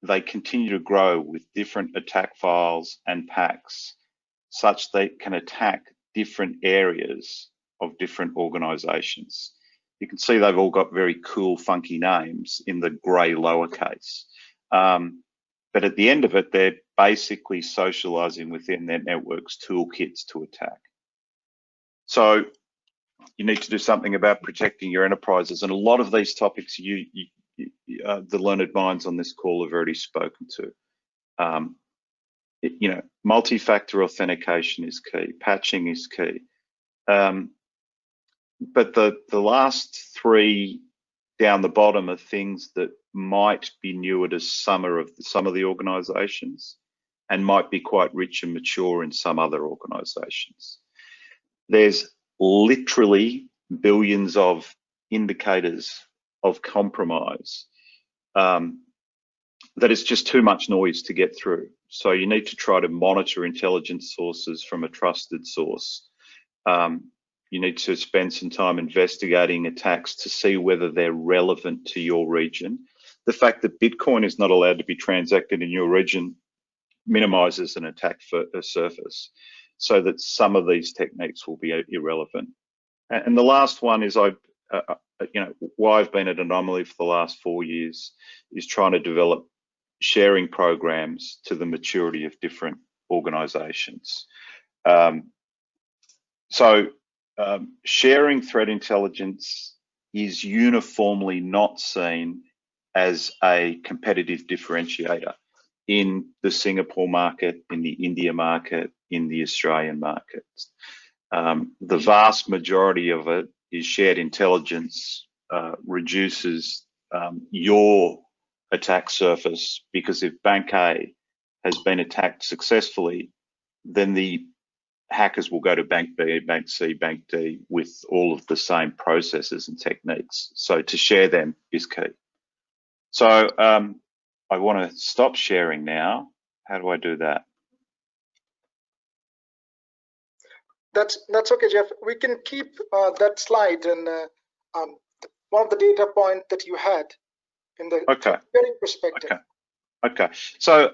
they continue to grow with different attack files and packs, such they can attack different areas of different organizations. You can see they've all got very cool, funky names in the gray lowercase. But at the end of it, they're basically socializing within their networks toolkits to attack. So you need to do something about protecting your enterprises. And a lot of these topics the learned minds on this call have already spoken to. You know, multi-factor authentication is key, patching is key. But the last 3 down the bottom are things that might be newer to some of the organizations and might be quite rich and mature in some other organizations. There's literally billions of indicators of compromise that is just too much noise to get through. So you need to try to monitor intelligence sources from a trusted source. You need to spend some time investigating attacks to see whether they're relevant to your region. The fact that Bitcoin is not allowed to be transacted in your region minimizes an attack surface, so that some of these techniques will be irrelevant. And the last one is you know, why I've been at Anomali for the last 4 years is trying to develop sharing programs to the maturity of different organizations. So sharing threat intelligence is uniformly not seen as a competitive differentiator in the Singapore market, in the India market, in the Australian markets. The vast majority of it is shared intelligence reduces your attack surface, because if Bank A has been attacked successfully, then the hackers will go to Bank B, Bank C, Bank D with all of the same processes and techniques. So to share them is key. So I want to stop sharing now. How do I do that? That's okay, Geoff. We can keep that slide and one of the data point that you had in the sharing perspective. Okay. So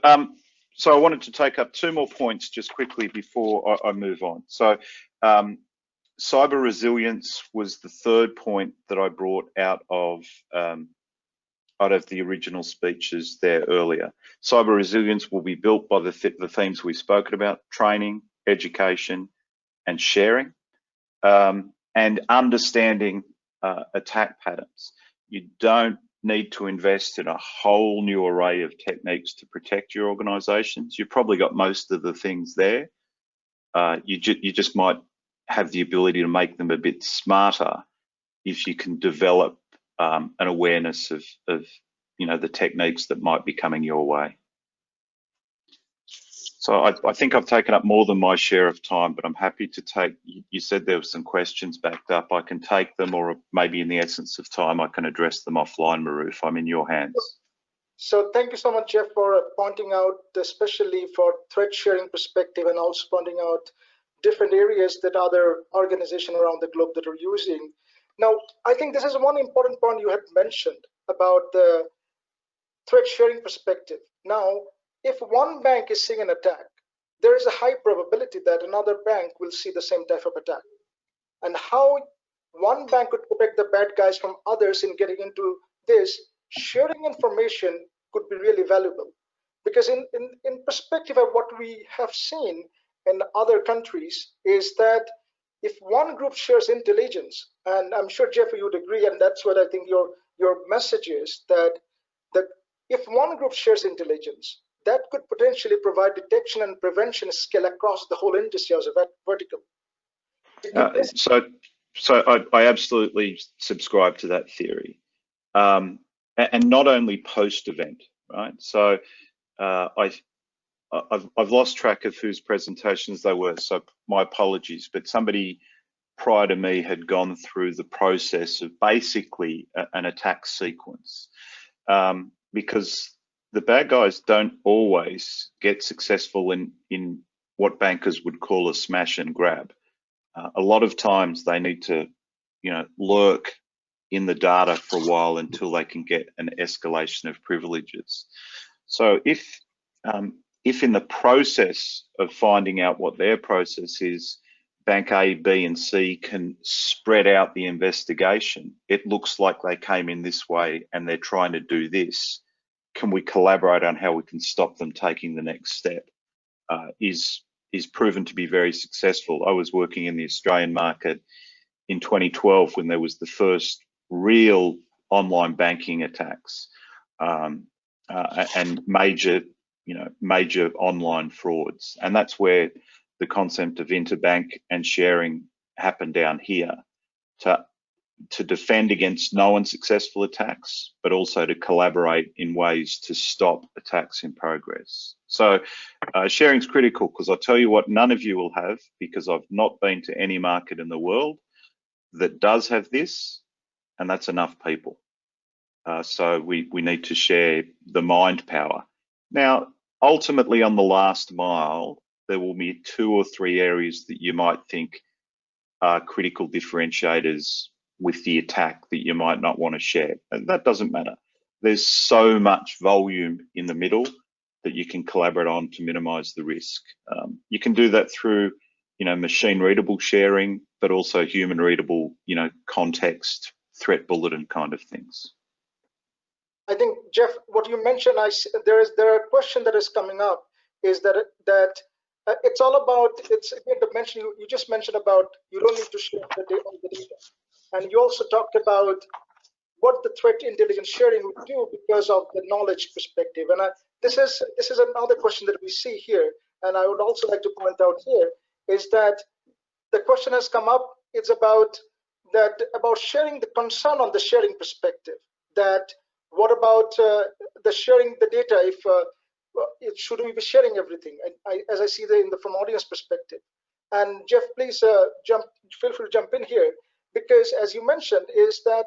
so I wanted to take up 2 more points just quickly before I move on. So cyber resilience was the 3rd point that I brought out of the original speeches there earlier. Cyber resilience will be built by the themes we've spoken about: training, education, and sharing, and understanding attack patterns. You don't need to invest in a whole new array of techniques to protect your organizations. You've probably got most of the things there. You just might have the ability to make them a bit smarter if you can develop an awareness of the techniques that might be coming your way. So I think I've taken up more than my share of time, but I'm happy to take, you said there were some questions backed up. I can take them, or maybe in the essence of time, I can address them offline, Maruf. I'm in your hands. So thank you so much, Geoff, for pointing out, especially for threat sharing perspective, and also pointing out different areas that other organizations around the globe that are using. Now, I think this is one important point you had mentioned about the threat sharing perspective. Now, if one bank is seeing an attack, there is a high probability that another bank will see the same type of attack. And how one bank could protect the bad guys from others in getting into this, sharing information could be really valuable. Because in perspective of what we have seen in other countries is that if one group shares intelligence, and I'm sure, Geoff, you would agree, and that's what I think your message is, that if one group shares intelligence, that could potentially provide detection and prevention scale across the whole industry as a vertical. So I absolutely subscribe to that theory, and not only post-event, right? So I've lost track of whose presentations they were, so my apologies. But somebody prior to me had gone through the process of basically an attack sequence, because the bad guys don't always get successful in what bankers would call a smash and grab. A lot of times they need to, lurk in the data for a while until they can get an escalation of privileges. So if in the process of finding out what their process is, Bank A, B, and C can spread out the investigation, it looks like they came in this way and they're trying to do this. Can we collaborate on how we can stop them taking the next step? Is proven to be very successful. I was working in the Australian market in 2012 when there was the first real online banking attacks and major online frauds, and that's where the concept of interbank and sharing happened down here to defend against no unsuccessful attacks, but also to collaborate in ways to stop attacks in progress. So sharing is critical, because I'll tell you what none of you will have, because I've not been to any market in the world that does have this, and that's enough people. So we need to share the mind power. Now, ultimately on the last mile, there will be 2 or 3 areas that you might think are critical differentiators with the attack that you might not want to share. And that doesn't matter. There's so much volume in the middle that you can collaborate on to minimize the risk. You can do that through, machine readable sharing, but also human readable, context, threat bulletin kind of things. I think, Geoff, what you mentioned, there are a question that is coming up, is that it's all about, it's again the mention you just mentioned about you don't need to share the data. And you also talked about what the threat intelligence sharing would do because of the knowledge perspective. And this is another question that we see here. And I would also like to point out here is that the question has come up. It's about sharing, the concern on the sharing perspective. That what about the sharing the data? If should we be sharing everything? And as I see from audience perspective. And Geoff, please feel free to jump in here, because as you mentioned, is that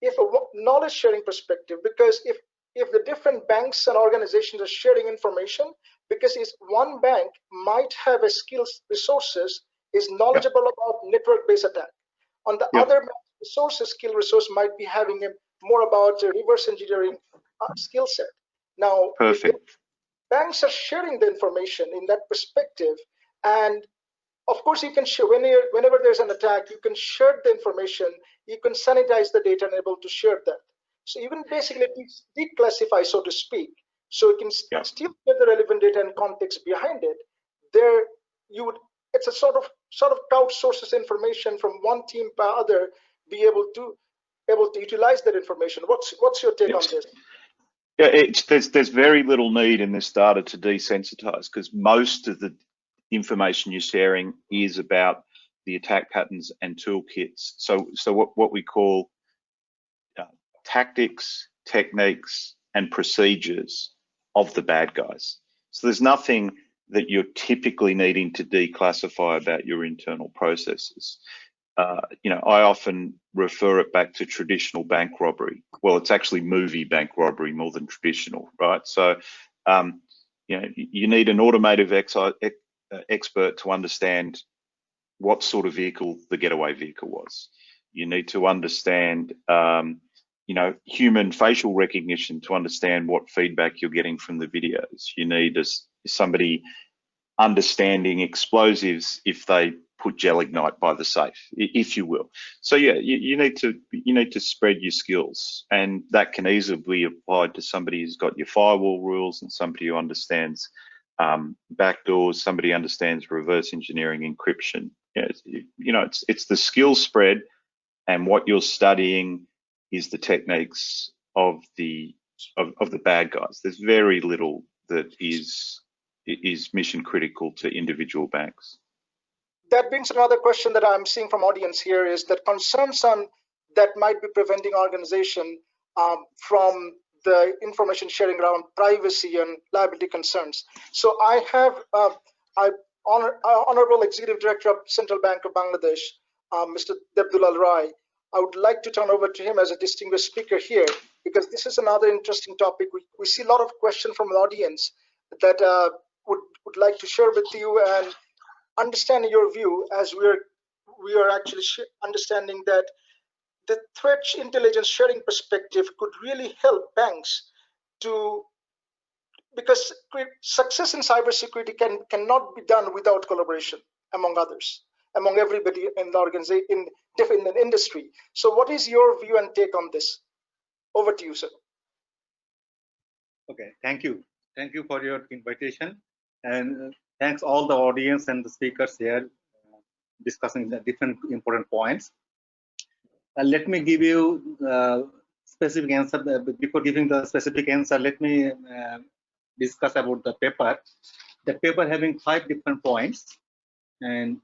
if a knowledge sharing perspective, because if the different banks and organizations are sharing information, because one bank might have a skills resources, is knowledgeable about network-based attack. On the other skill resource might be having more about reverse engineering skill set. Now, banks are sharing the information in that perspective, and of course, you can share whenever there's an attack, you can share the information, you can sanitize the data and able to share that. So even basically declassify, so to speak, so you can still get the relevant data and context behind it. There, it's a sort of crowdsources information from one team by other, be able to utilize that information. What's your take on this? Yeah, there's very little need in this data to desensitize, because most of the information you're sharing is about the attack patterns and toolkits. So what we call tactics, techniques, and procedures of the bad guys. So there's nothing that you're typically needing to declassify about your internal processes. I often refer it back to traditional bank robbery. Well, it's actually movie bank robbery more than traditional, right? So, you need an automotive expert to understand what sort of vehicle the getaway vehicle was. You need to understand, human facial recognition to understand what feedback you're getting from the videos. You need somebody understanding explosives if they put gelignite by the safe, if you will. So yeah, you need to spread your skills, and that can easily be applied to somebody who's got your firewall rules, and somebody who understands backdoors, somebody understands reverse engineering, encryption. It's the skill spread, and what you're studying is the techniques of the bad guys. There's very little that is mission critical to individual banks. That brings another question that I'm seeing from audience here, is that concerns that might be preventing organization from the information sharing around privacy and liability concerns. So I have Honorable Executive Director of Central Bank of Bangladesh, Mr. Debdulal Rai. I would like to turn over to him as a distinguished speaker here, because this is another interesting topic. We see a lot of questions from the audience that would like to share with you and understand your view, as we are actually understanding that the threat intelligence sharing perspective could really help banks because success in cybersecurity cannot be done without collaboration among others, among everybody in the organization, in the industry. So what is your view and take on this? Over to you, sir. Okay, thank you. Thank you for your invitation, and thanks all the audience and the speakers here discussing the different important points. Let me give you specific answer. Before giving the specific answer, let me discuss about the paper. The paper having 5 different points, and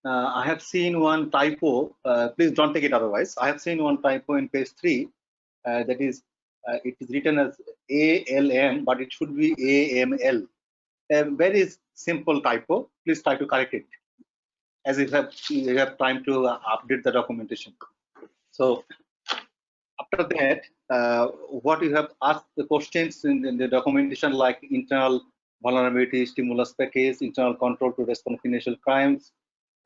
I have seen one typo. Please don't take it otherwise. I have seen one typo in page 3. That is, it is written as ALM, but it should be AML. A very simple typo. Please try to correct it, as you have time to update the documentation. So after that, what you have asked the questions in the documentation, like internal vulnerability stimulus package, internal control to respond to financial crimes,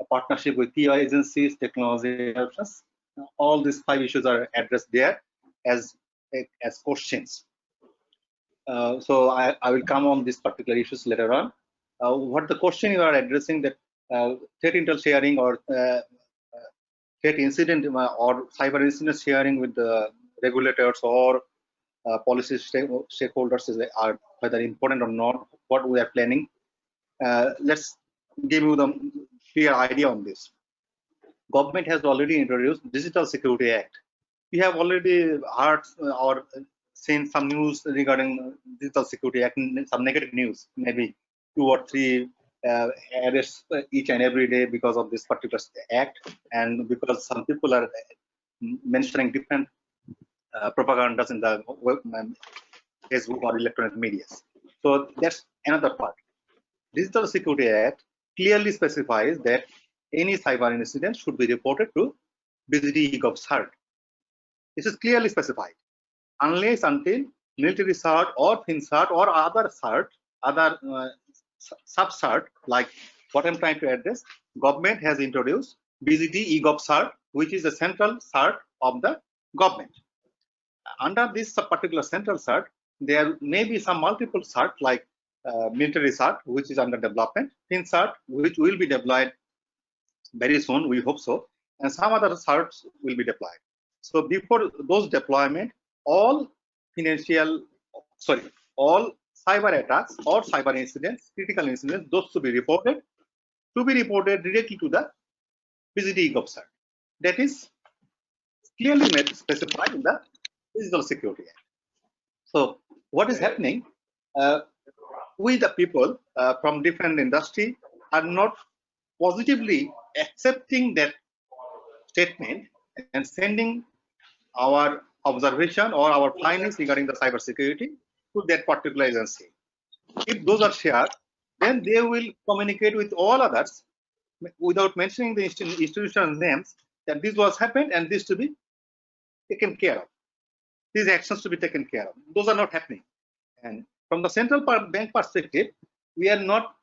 a partnership with key agencies, technology options. All these 5 issues are addressed there as questions. So I will come on these particular issues later on. What the question you are addressing, that threat intel sharing or threat incident or cyber incident sharing with the regulators or policy stakeholders are whether important or not, what we are planning. let's give you the clear idea on this. Government has already introduced Digital Security Act. We have already heard or seen some news regarding Digital Security Act, some negative news, maybe 2 or 3 arrests each and every day because of this particular act, and because some people are mentioning different propagandas in the Facebook or electronic media. So that's another part. Digital Security Act clearly specifies that any cyber incident should be reported to BIBM. This is clearly specified. Unless until military cert or FinCert or other cert, other sub-cert, like what I'm trying to address, government has introduced BGT cert, which is the central cert of the government. Under this particular central cert, there may be some multiple cert like military cert, which is under development, FinCert, which will be deployed very soon, we hope so, and some other certs will be deployed. So before those deployment, all all cyber attacks or cyber incidents, critical incidents, those to be reported directly to the BGT cert. That is clearly specified in the Digital Security Act. So what is happening? We the people from different industry are not positively accepting that statement and sending our observation or our findings regarding the cyber security to that particular agency. If those are shared, then they will communicate with all others without mentioning the institutional names that this was happened and this to be taken care of. These actions to be taken care of. Those are not happening. And from the central bank perspective, we are not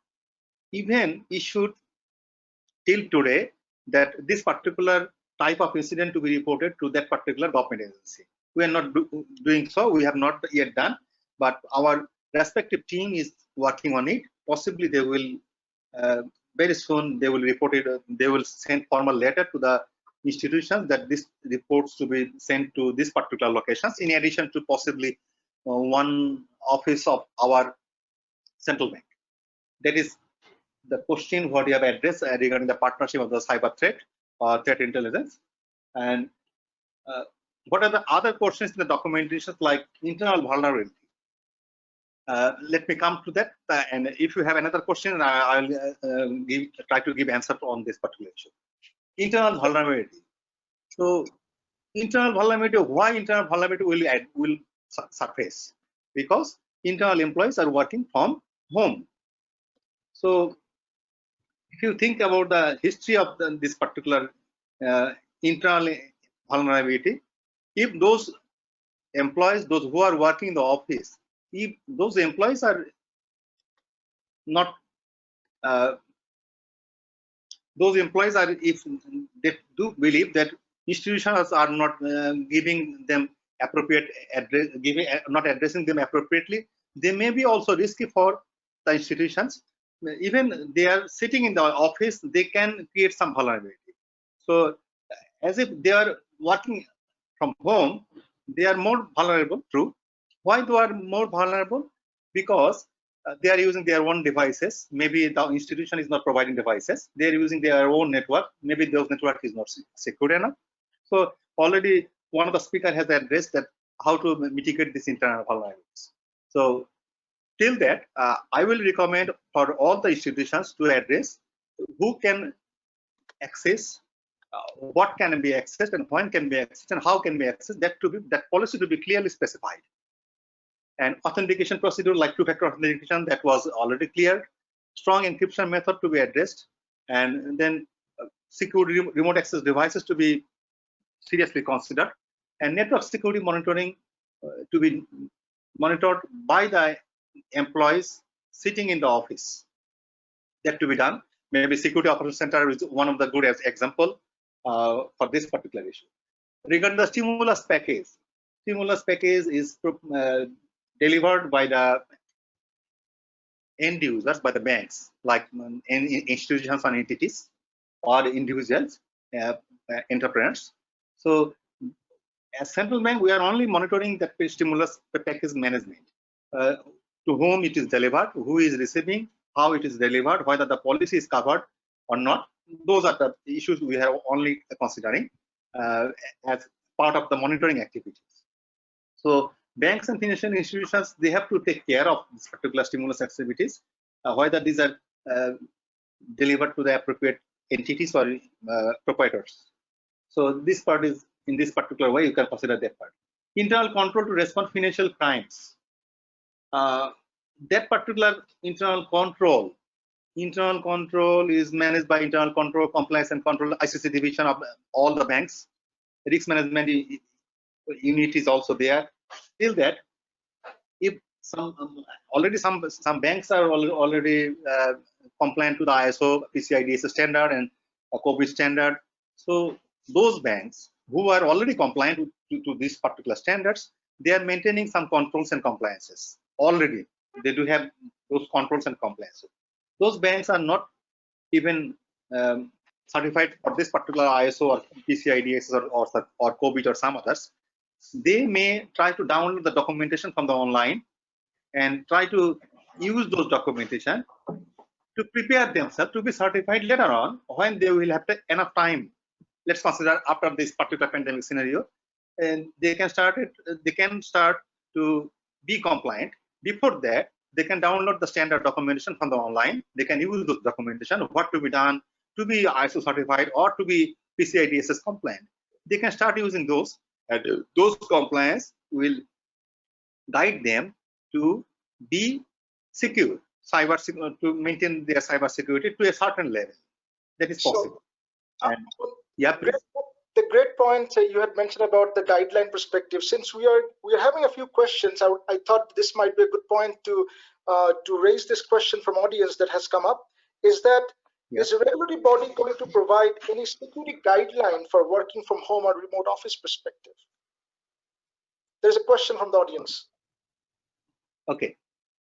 even issued till today that this particular type of incident to be reported to that particular government agency. We are not doing so. We have not yet done, but our respective team is working on it. Possibly they will very soon they will report it. They will send formal letter to the institutions that this reports to be sent to this particular locations, in addition to possibly one office of our central bank. That is the question what you have addressed regarding the partnership of the cyber threat or threat intelligence. And what are the other questions in the documentation, like internal vulnerability? Let me come to that, and if you have another question, I'll try to give answer on this particular issue. Internal vulnerability. So internal vulnerability, why internal vulnerability will surface? Because internal employees are working from home. So if you think about the history of this particular internal vulnerability, if those employees, those who are working in the office, if those employees are not, those employees are, if they do believe that institutions are not giving them appropriate address, not addressing them appropriately, they may be also risky for the institutions. Even they are sitting in the office, they can create some vulnerability. So as if they are working from home, they are more vulnerable. True. Why they are more vulnerable? Because they are using their own devices. Maybe the institution is not providing devices. They are using their own network. Maybe those network is not secure enough. So already one of the speakers has addressed that how to mitigate this internal vulnerabilities. So till that, I will recommend for all the institutions to address who can access, what can be accessed, and when can be accessed, and how can be accessed. That policy to be clearly specified. And authentication procedure like two-factor authentication, that was already cleared. Strong encryption method to be addressed, and then secure remote access devices to be seriously considered, and network security monitoring to be monitored by the employees sitting in the office. That to be done. Maybe Security Operations Center is one of the good example for this particular issue. Regarding the stimulus package is delivered by the end users, by the banks, like institutions and entities, or individuals, entrepreneurs. So as central bank, we are only monitoring that stimulus package management, to whom it is delivered, who is receiving, how it is delivered, whether the policy is covered or not. Those are the issues we are only considering as part of the monitoring activities. So banks and financial institutions, they have to take care of this particular stimulus activities, whether these are delivered to the appropriate entities or proprietors. So this part is in this particular way, you can consider that part. Internal control to respond financial crimes. That particular internal control is managed by internal control, compliance and control ISSA division of all the banks. Risk management unit is also there. Still that, if already some banks are already compliant to the ISO, PCI DSS standard and COVID standard. So those banks who are already compliant to these particular standards, they are maintaining some controls and compliances already. They do have those controls and compliances. Those banks are not even certified for this particular ISO or PCI DSS or COVID or some others. They may try to download the documentation from the online and try to use those documentation to prepare themselves to be certified later on when they will have enough time. Let's consider after this particular pandemic scenario, and they can start to be compliant. Before that, they can download the standard documentation from the online. They can use those documentation, what to be done to be ISO certified or to be PCI DSS compliant. They can start using those, and those compliance will guide them to be secure, to maintain their cyber security to a certain level. That is possible. And yeah, the great point you had mentioned about the guideline perspective. Since we are having a few questions, I thought this might be a good point to raise this question from audience that has come up. Is that is a regulatory body going to provide any security guideline for working from home or remote office perspective? There's a question from the audience. Okay,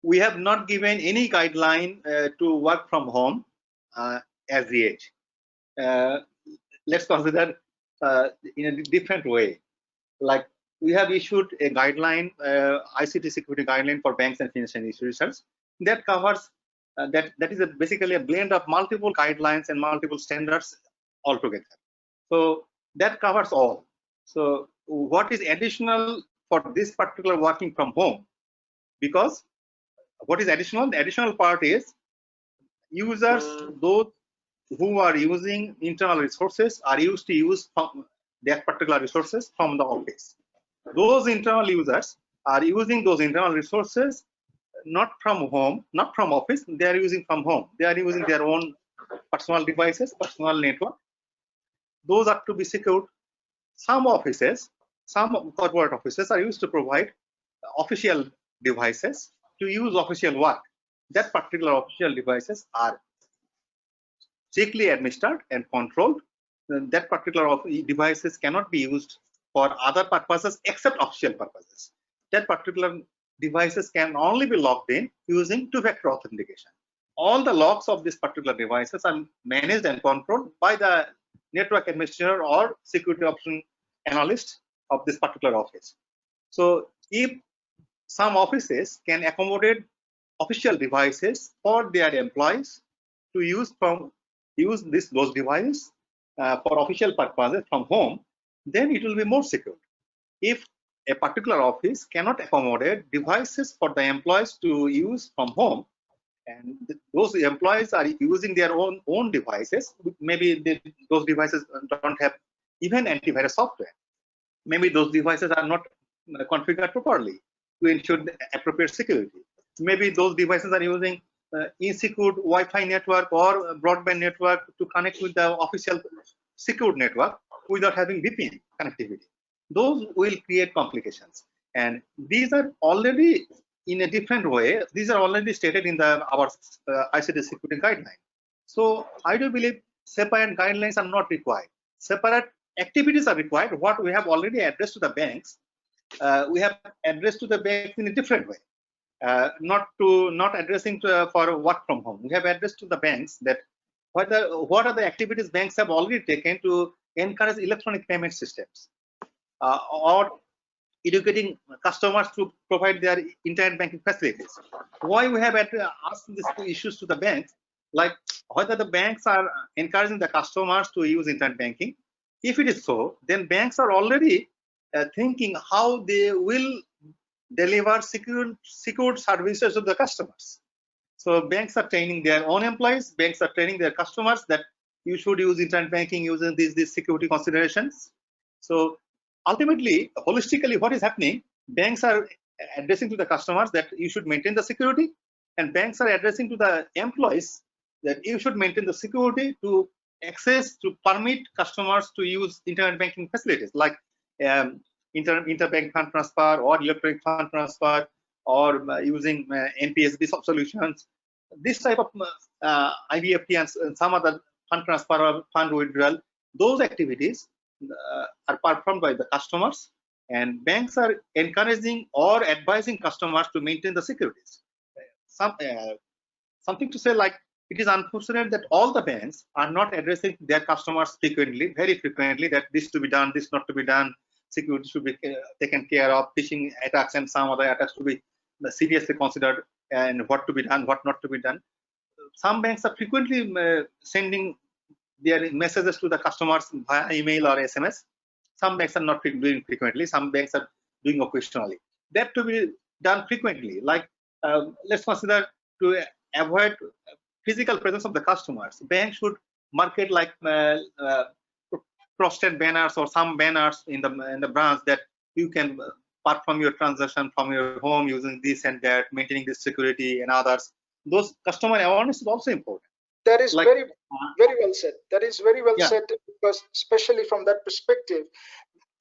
we have not given any guideline to work from home as yet. Let's consider in a different way. Like we have issued a guideline, ICT security guideline for banks and financial institutions that covers that is basically a blend of multiple guidelines and multiple standards altogether. So that covers all. So what is additional for this particular working from home? Because what is additional? The additional part is users, those who are using internal resources are used to use that particular resources from the office. Those internal users are using those internal resources not from home, not from office. They are using from home. They are using their own personal devices, personal network. Those are to be secured. Some offices, some corporate offices are used to provide official devices to use official work. That particular official devices are strictly administered and controlled. That particular devices cannot be used for other purposes except official purposes. That particular devices can only be logged in using two-factor authentication. All the logs of these particular devices are managed and controlled by the network administrator or security option analyst of this particular office. So if some offices can accommodate official devices for their employees to use those devices for official purposes from home, then it will be more secure. If a particular office cannot accommodate devices for the employees to use from home, and those employees are using their own devices, maybe those devices don't have even antivirus software. Maybe those devices are not configured properly to ensure the appropriate security. Maybe those devices are using insecure Wi-Fi network or broadband network to connect with the official secure network without having VPN connectivity. Those will create complications, and these are already in a different way. These are already stated in our ICT security guideline. So I do believe separate guidelines are not required. Separate activities are required. What we have already addressed to the banks, we have addressed to the banks in a different way. Not addressing for work from home. We have addressed to the banks that what are the activities banks have already taken to encourage electronic payment systems, or educating customers to provide their internet banking facilities. Why we have asked these issues to the banks, like whether the banks are encouraging the customers to use internet banking. If it is so, then banks are already thinking how they will deliver secured services to the customers. So banks are training their own employees, banks are training their customers that you should use internet banking using these security considerations. So ultimately, holistically, what is happening? Banks are addressing to the customers that you should maintain the security, and banks are addressing to the employees that you should maintain the security to access, to permit customers to use internet banking facilities like interbank fund transfer or electronic fund transfer or using NPSB solutions. This type of IBFT and some other fund transfer or fund withdrawal, those activities are performed by the customers, and banks are encouraging or advising customers to maintain the securities. Something to say, like, it is unfortunate that all the banks are not addressing their customers frequently, very frequently, that this to be done, this not to be done, security should be taken care of, phishing attacks and some other attacks to be seriously considered, and what to be done, what not to be done. Some banks are frequently sending their messages to the customers via email or SMS. Some banks are not doing frequently. Some banks are doing occasionally. That to be done frequently. Like let's consider to avoid physical presence of the customers. Banks should market like frosted banners or some banners in the branch that you can perform your transaction from your home using this and that, maintaining this security and others. Those customer awareness is also important. That is very well said. That is very well said, because especially from that perspective.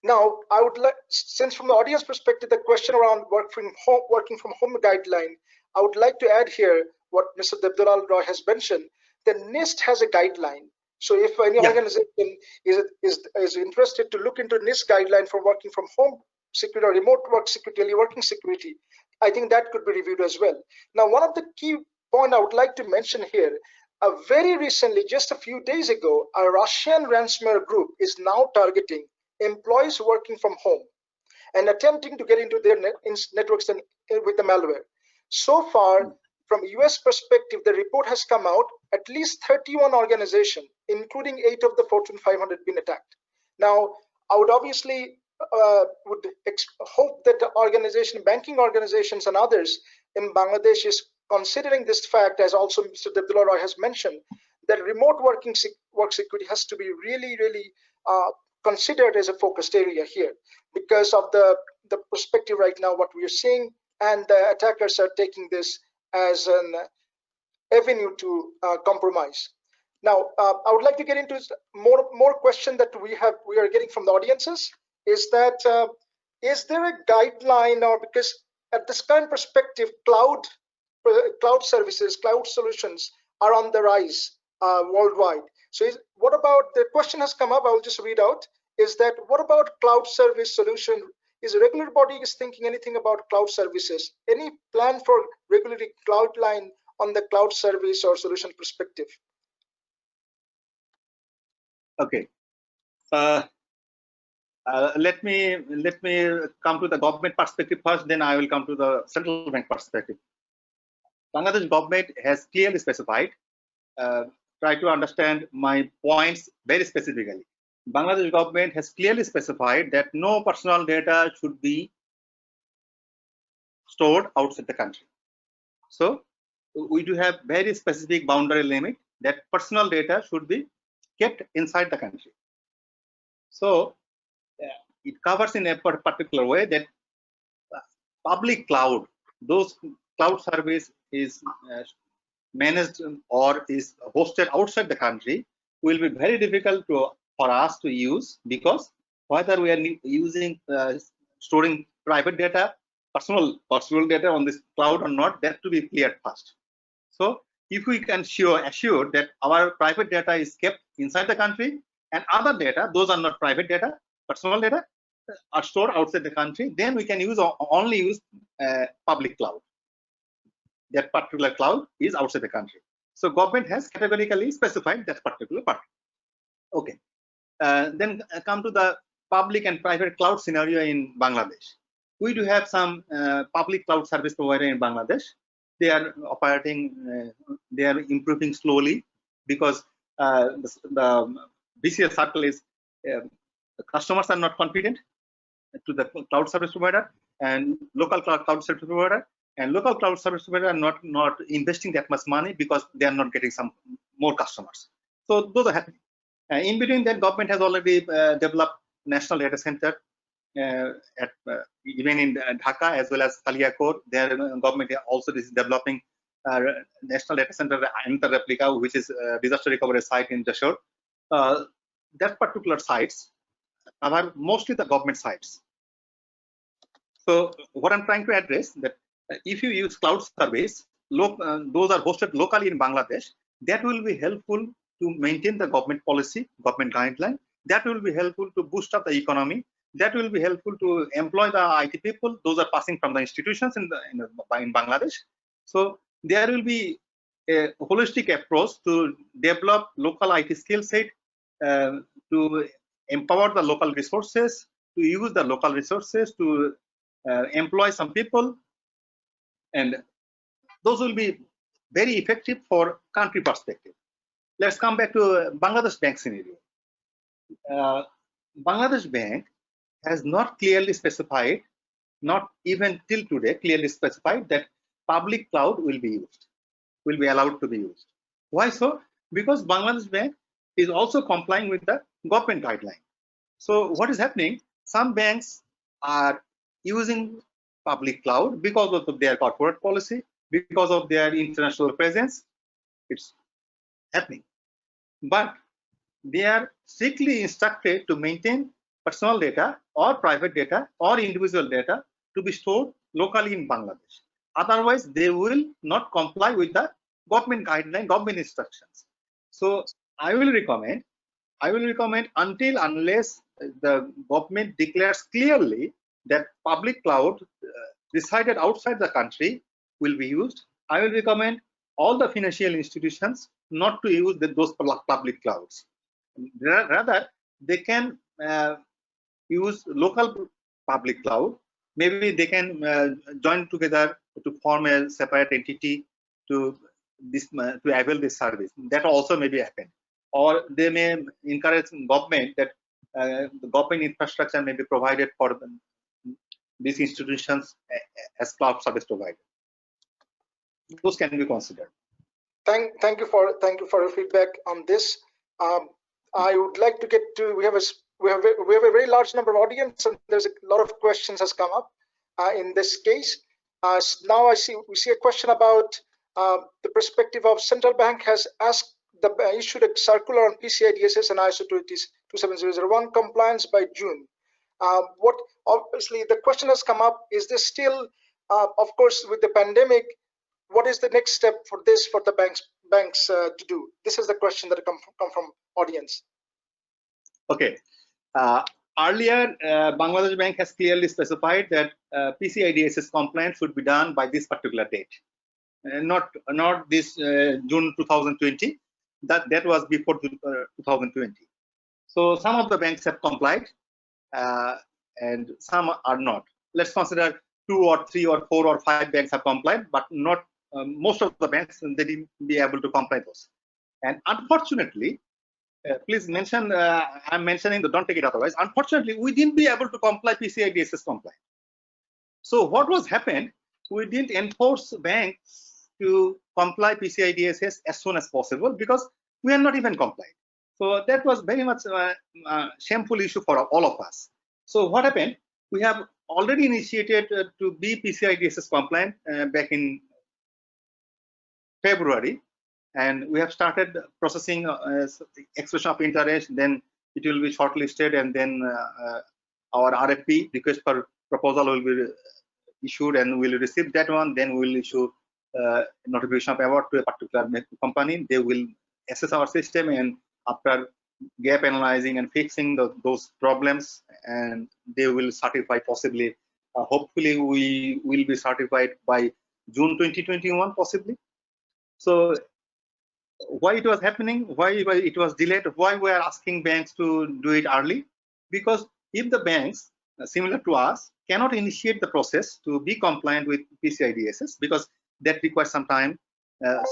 Now, I would like, since from the audience perspective, the question around working from home guideline, I would like to add here what Mr. Debdulal has mentioned. The NIST has a guideline. So if any organization is interested to look into NIST guideline for working from home security or remote work security, teleworking security, I think that could be reviewed as well. Now, one of the key point I would like to mention here, very recently, just a few days ago, a Russian ransomware group is now targeting employees working from home and attempting to get into their networks and with the malware. So far, from US perspective, the report has come out, at least 31 organizations, including 8 of the Fortune 500, been attacked. Now, I would obviously hope that the organization, banking organizations and others in Bangladesh is considering this fact, as also Mr. Debdulal has mentioned, that remote work security has to be really, really considered as a focused area here because of the perspective right now, what we are seeing, and the attackers are taking this as an avenue to compromise. Now, I would like to get into more question that we are getting from the audiences. Is that is there a guideline, or because at this current perspective, cloud services, cloud solutions are on the rise worldwide. So what about, the question has come up, I will just read out, is that what about cloud service solution? Is a regular body is thinking anything about cloud services? Any plan for regulatory cloud line on the cloud service or solution perspective? Okay. Let me come to the government perspective first, then I will come to the central bank perspective. Bangladesh government has clearly specified, try to understand my points very specifically. Bangladesh government has clearly specified that no personal data should be stored outside the country. So we do have very specific boundary limit that personal data should be kept inside the country. So it covers in a particular way that public cloud, those cloud service is managed or is hosted outside the country, will be very difficult for us to use, because whether we are using storing private data, personal data on this cloud or not, that to be cleared first. So if we can assure that our private data is kept inside the country, and other data, those are not private data, personal data, are stored outside the country, then we can only use public cloud. That particular cloud is outside the country. So government has categorically specified that particular part. Okay. Then come to the public and private cloud scenario in Bangladesh. we do have some public cloud service provider in Bangladesh. They are operating, they are improving slowly because the BCS circle is the customers are not confident to the cloud service provider and local cloud service provider, and local cloud service provider are not investing that much money because they are not getting some more customers. So those are happening. In between that, government has already developed national data center even in Dhaka as well as Kaliakot. Their government also is developing national data center Anta replica, which is disaster recovery site in Jashore. That particular sites are mostly the government sites. So what I'm trying to address that if you use cloud service, those are hosted locally in Bangladesh, that will be helpful to maintain the government policy, government guideline. That will be helpful to boost up the economy. That will be helpful to employ the IT people. Those are passing from the institutions in Bangladesh. So there will be a holistic approach to develop local IT skill set, to empower the local resources, to use the local resources to employ some people, and those will be very effective for country perspective. Let's come back to Bangladesh Bank scenario. Bangladesh Bank has not clearly specified, not even till today, clearly specified that public cloud will be used, will be allowed to be used. Why so? Because Bangladesh Bank is also complying with the government guideline. So what is happening? Some banks are using public cloud because of their corporate policy, because of their international presence. It's happening. But they are strictly instructed to maintain personal data or private data or individual data to be stored locally in Bangladesh. Otherwise, they will not comply with the government guideline, government instructions. So I will recommend until unless the government declares clearly that public cloud resided outside the country will be used, I will recommend all the financial institutions not to use those public clouds. Rather, they can use local public cloud. Maybe they can join together to form a separate entity to avail this service. That also may be happen. Or they may encourage government that the government infrastructure may be provided for these institutions as cloud service provider. Those can be considered. Thank you for your feedback on this. I would like to get to, we have a very large number of audience, and there's a lot of questions has come up in this case. Now we see a question about the perspective of central bank has issued a circular on PCI DSS and ISO 27001 compliance by June. Obviously the question has come up, is this still, of course, with the pandemic, what is the next step for this for the banks to do? This is the question that come from audience. Okay. Earlier, Bangladesh Bank has clearly specified that PCI DSS compliance should be done by this particular date, not this June 2020. That was before 2020. So some of the banks have complied, and some are not. Let's consider 2 or 3 or 4 or 5 banks have complied, but not most of the banks. They didn't be able to comply those. And unfortunately, please mention, I'm mentioning, don't take it otherwise. Unfortunately, we didn't be able to comply PCI DSS compliance. So what was happened? We didn't enforce banks to comply PCI DSS as soon as possible because we are not even compliant. So that was very much a shameful issue for all of us. So what happened? We have already initiated to be PCI DSS compliant back in February, and we have started processing expression of interest. Then it will be shortlisted, and then our RFP, request for proposal, will be issued, and we'll receive that one. Then we'll issue notification of award to a particular company. They will assess our system, and after gap analyzing and fixing those problems, and they will certify possibly. Hopefully, we will be certified by June 2021, possibly. So why it was happening, why it was delayed, why we are asking banks to do it early? Because if the banks similar to us cannot initiate the process to be compliant with PCI DSS because that requires some time.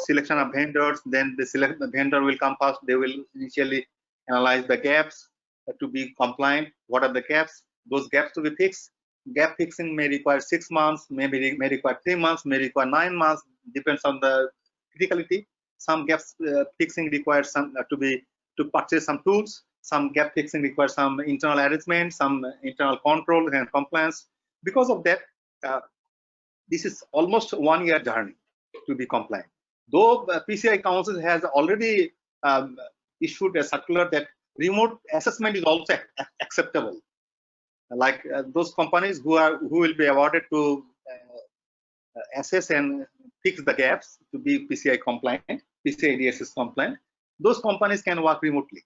Selection of vendors, then the vendor will come first. They will initially analyze the gaps to be compliant. What are the gaps? Those gaps to be fixed. Gap fixing may require 6 months, may require 3 months, may require 9 months. Depends on the criticality. Some gaps fixing requires some to purchase some tools. Some gap fixing requires some internal arrangement, some internal control and compliance. Because of that, this is almost 1 year journey to be compliant. Though PCI Council has already issued a circular that remote assessment is also acceptable. Like those companies who will be awarded to assess and fix the gaps to be PCI compliant, PCI DSS compliant, those companies can work remotely.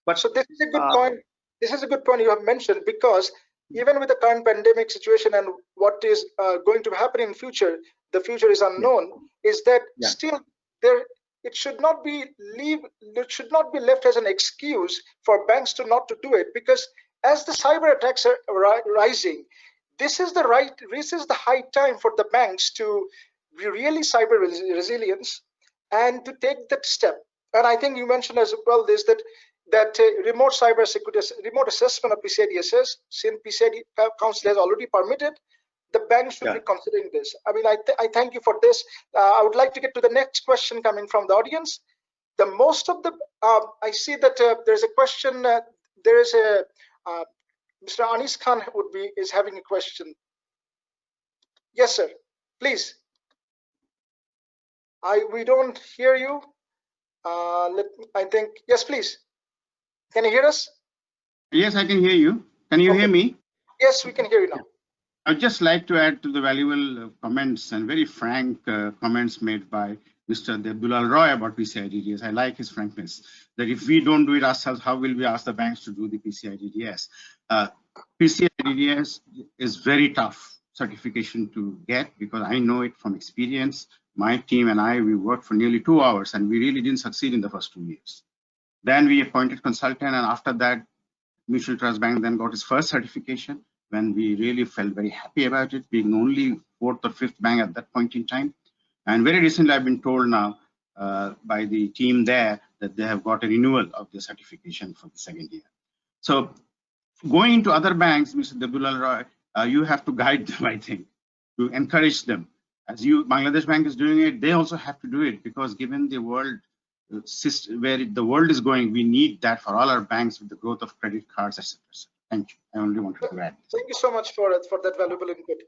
But so this is a good point. This is a good point you have mentioned, because even with the current pandemic situation and what is going to happen in future, the future is unknown. Is that still there? It should not be left as an excuse for banks to not to do it, because as the cyber attacks are rising, this is the high time for the banks to be really cyber resilient and to take that step. And I think you mentioned as well this that remote cyber security, remote assessment of PCI DSS, since PCI Council has already permitted, the bank should be considering this. I mean, I thank you for this. I would like to get to the next question coming from the audience. The most of the I see that there's a question. There is a Mr. Anis Khan is having a question. Yes, sir. Please. We don't hear you. I think yes, please. Can you hear us? Yes, I can hear you. Can you hear me? Yes, we can hear you now. I'd just like to add to the valuable comments and very frank comments made by Mr. Debdulal Roy about PCI DDS. I like his frankness, that if we don't do it ourselves, how will we ask the banks to do the PCI DDS? PCI DDS is very tough certification to get, because I know it from experience. My team and I, we worked for nearly 2 hours and we really didn't succeed in the first 2 years. Then we appointed consultant, and after that, Mutual Trust Bank then got its first certification, when we really felt very happy about it, being only 4th or 5th bank at that point in time. And very recently, I've been told now by the team there that they have got a renewal of the certification for the 2nd year. So going into other banks, Mr. Debdulal Roy, you have to guide them, I think, to encourage them. As Bangladesh Bank is doing it, they also have to do it, because given the world where the world is going, we need that for all our banks with the growth of credit cards, etc. Thank you. I only wanted to add. Thank you so much for that valuable input.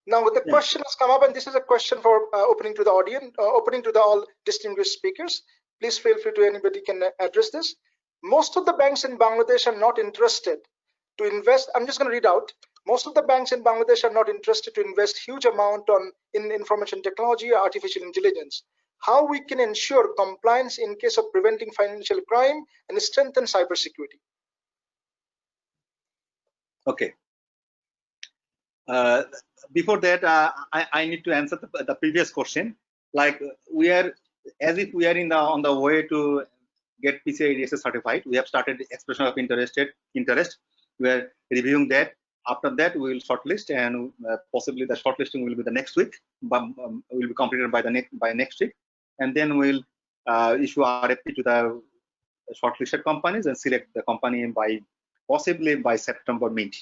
Now, the question has come up, and this is a question for opening to the audience, opening to the all distinguished speakers. Please feel free to anybody can address this. Most of the banks in Bangladesh are not interested to invest. I'm just going to read out. Most of the banks in Bangladesh are not interested to invest huge amount in information technology or artificial intelligence. How we can ensure compliance in case of preventing financial crime and strengthen cybersecurity? Okay. Before that, I need to answer the previous question. Like we are, as if we are on the way to get PCI DSS certified. We have started expression of interest. We are reviewing that. After that, we will shortlist, and possibly the shortlisting will be the next week, but will be completed by next week, and then we'll issue RFP to the shortlisted companies and select the company possibly by September mid.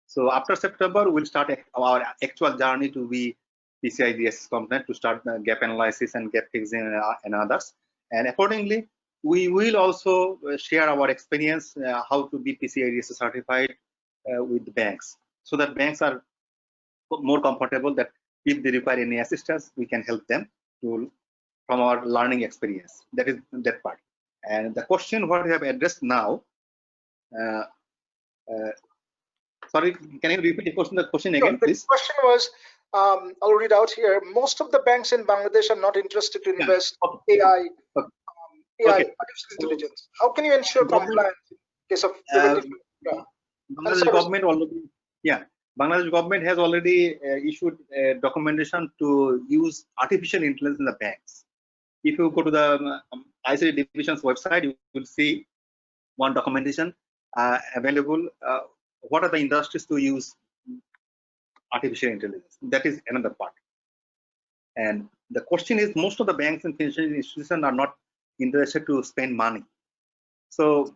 So after September, we'll start our actual journey to be PCI DSS compliant, to start the gap analysis and gap fixing and others. And accordingly, we will also share our experience how to be PCI DSS certified with the banks, so that banks are more comfortable that if they require any assistance, we can help them from our learning experience. That is that part. And the question what we have addressed now, sorry, can you repeat the question again, please? The question was, I'll read out here. Most of the banks in Bangladesh are not interested to invest AI, artificial intelligence. How can you ensure compliance in case of Bangladesh government already, Bangladesh government has already issued a documentation to use artificial intelligence in the banks. If you go to the ISSA division's website, you will see one documentation available what are the industries to use artificial intelligence? That is another part. And the question is, most of the banks and financial institutions are not interested to spend money. So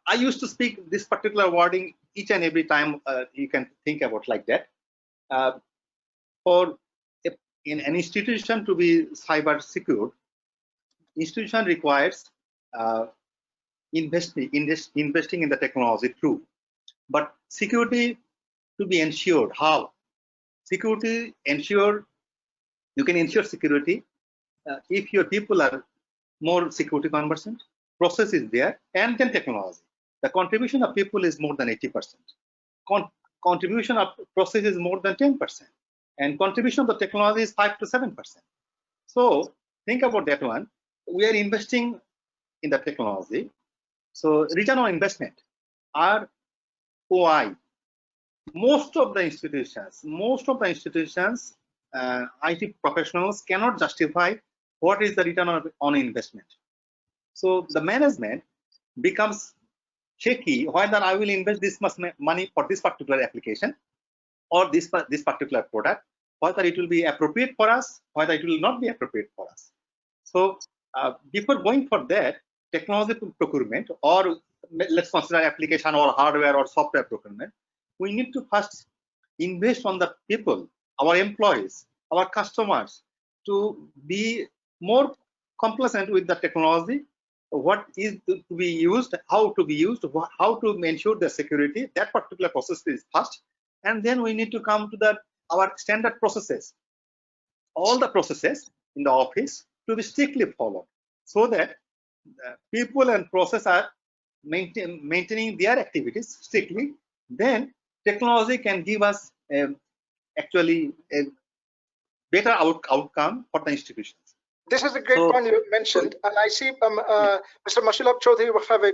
I used to speak this particular wording each and every time you can think about like that. In an institution to be cyber secured, institution requires investing in the technology, true, but security to be ensured. How? Security ensured, you can ensure security if your people are more security conversant, process is there, and then technology. The contribution of people is more than 80%. Contribution of process is more than 10%, and contribution of the technology is 5 to 7%. So think about that one. We are investing in the technology. So return on investment, ROI. Most of the institutions, IT professionals cannot justify what is the return on investment. So the management becomes shaky whether I will invest this much money for this particular application or this particular product, whether it will be appropriate for us, whether it will not be appropriate for us. So before going for that, technology procurement, or let's consider application or hardware or software procurement, we need to first invest on the people, our employees, our customers, to be more complacent with the technology, what is to be used, how to be used, how to ensure the security. That particular process is first, and then we need to come to our standard processes, all the processes in the office to be strictly followed, so that people and process are maintaining their activities strictly. Then technology can give us actually a better outcome for the institutions. This is a great point you mentioned, and I see Mr. Mashiul Chowdhury will have a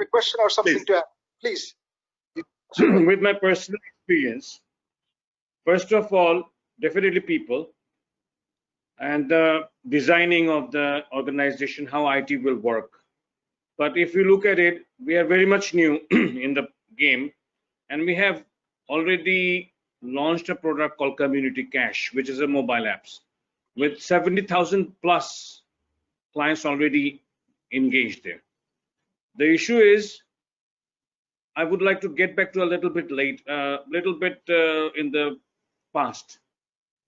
question or something to add. Please. With my personal experience, first of all, definitely people, and the designing of the organization, how IT will work. But if you look at it, we are very much new in the game, and we have already launched a product called Community Cash, which is a mobile apps, with 70,000 plus clients already engaged there. The issue is, I would like to get back to a little bit in the past.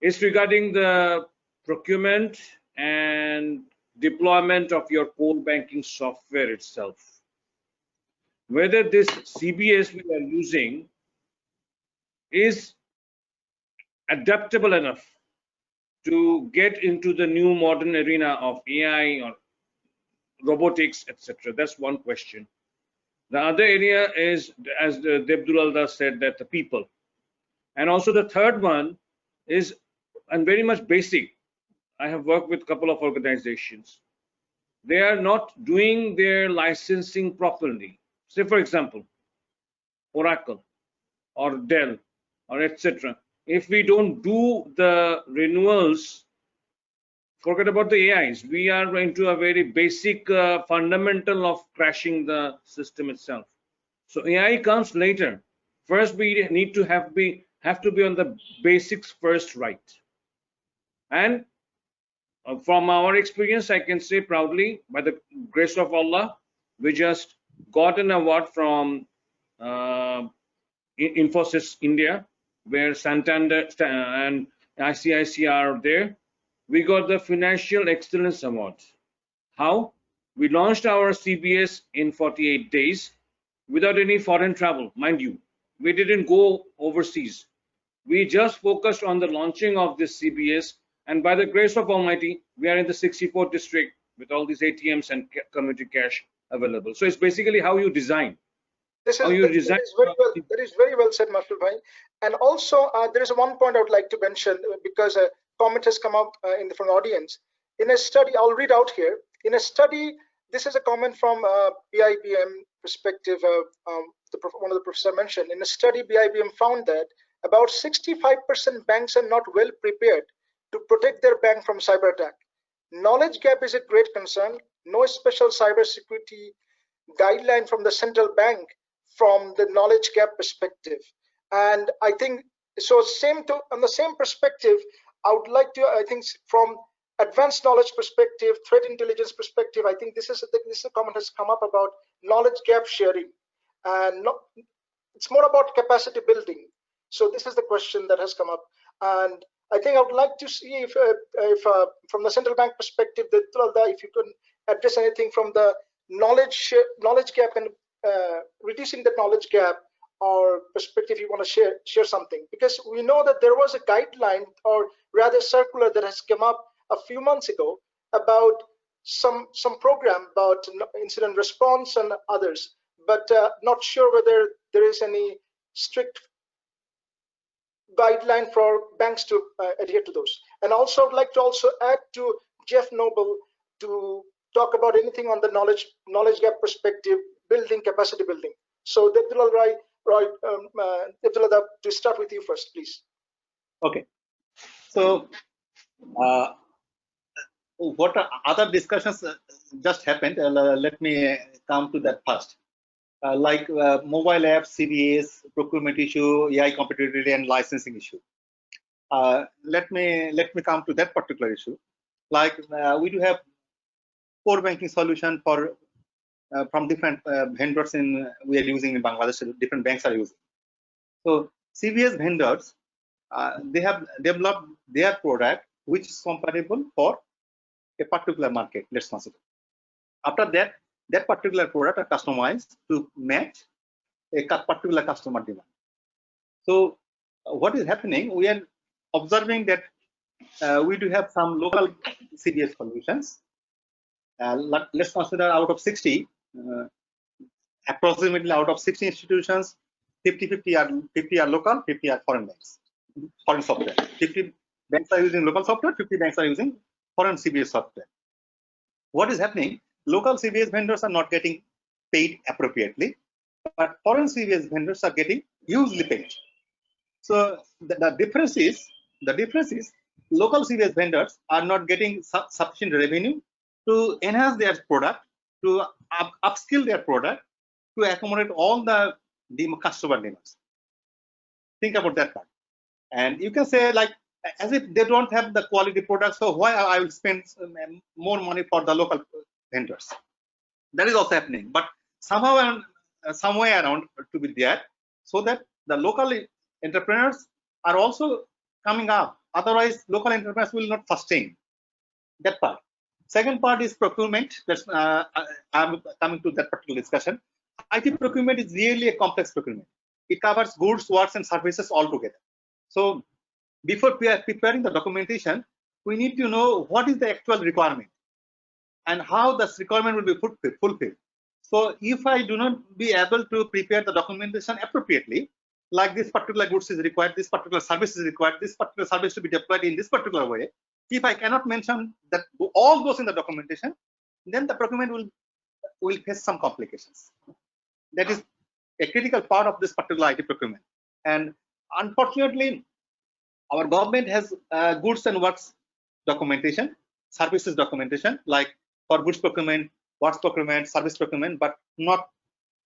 It's regarding the procurement and deployment of your core banking software itself. Whether this CBS we are using is adaptable enough to get into the new modern arena of AI or robotics, etc. That's one question. The other area is, as Debdulal said, that the people. And also the third one is, and very much basic, I have worked with a couple of organizations. They are not doing their licensing properly. Say, for example, Oracle or Dell or etc. If we don't do the renewals, forget about the AIs. We are into a very basic fundamental of crashing the system itself. So AI comes later. First, we need to have to be on the basics first, right? And from our experience, I can say proudly, by the grace of Allah, we just got an award from Infosys India, where Santander and ICICI are there. We got the Financial Excellence Award. How? We launched our CBS in 48 days without any foreign travel, mind you. We didn't go overseas. We just focused on the launching of this CBS, and by the grace of Almighty, we are in the 64th district with all these ATMs and community cash available. So it's basically how you design. That is very well said, Mashiul bhai. And also, there is one point I would like to mention, because a comment has come up from the audience. In a study, I'll read out here. In a study, this is a comment from BIBM perspective. One of the professors mentioned. In a study, BIBM found that about 65% banks are not well prepared to protect their bank from cyber attack. Knowledge gap is a great concern. No special cybersecurity guideline from the central bank from the knowledge gap perspective. And I think so. On the same perspective, I would like to, I think, from advanced knowledge perspective, threat intelligence perspective, I think this comment has come up about knowledge gap sharing, and it's more about capacity building. So this is the question that has come up, and I think I would like to see if from the central bank perspective, if you can address anything from the knowledge gap and reducing the knowledge gap, or perspective you want to share something, because we know that there was a guideline, or rather circular, that has come up a few months ago about some program about incident response and others, but not sure whether there is any strict guideline for banks to adhere to those. And also I'd like to also add to Geoff Noble to talk about anything on the knowledge gap perspective, building capacity building. So Debdulal Debdulal, to start with you first, please. Okay. So what other discussions just happened? Let me come to that first. Like mobile apps, CBAs, procurement issue, AI competitivity, and licensing issue. Let me come to that particular issue. Like we do have core banking solution for from different vendors we are using in Bangladesh. Different banks are using. So CBS vendors, they have developed their product which is compatible for a particular market. Let's consider. After that, that particular product are customized to match a particular customer demand. So what is happening? We are observing that we do have some local CBS solutions. Let's consider out of 60, approximately out of 60 institutions, 50 are local, 50 are foreign banks, foreign software. 50 banks are using local software, 50 banks are using foreign CBS software. What is happening? Local CBS vendors are not getting paid appropriately, but foreign CBS vendors are getting hugely paid. So the difference is local CBS vendors are not getting sufficient revenue to enhance their product, to upskill their product, to accommodate all the customer demands. Think about that part. And you can say, like, as if they don't have the quality product, so why I will spend more money for the local vendors? That is also happening, but somehow some way around to be there, so that the local entrepreneurs are also coming up. Otherwise, local entrepreneurs will not sustain. That part. Second part is procurement. That's I'm coming to that particular discussion. IT procurement is really a complex procurement. It covers goods, works, and services all together. So before we are preparing the documentation, we need to know what is the actual requirement and how this requirement will be fulfilled. So if I do not be able to prepare the documentation appropriately, like this particular goods is required, this particular service is required, this particular service to be deployed in this particular way, if I cannot mention that all those in the documentation, then the procurement will face some complications. That is a critical part of this particular IT procurement. And unfortunately, our government has goods and works documentation, services documentation, like for goods procurement, works procurement, service procurement, but not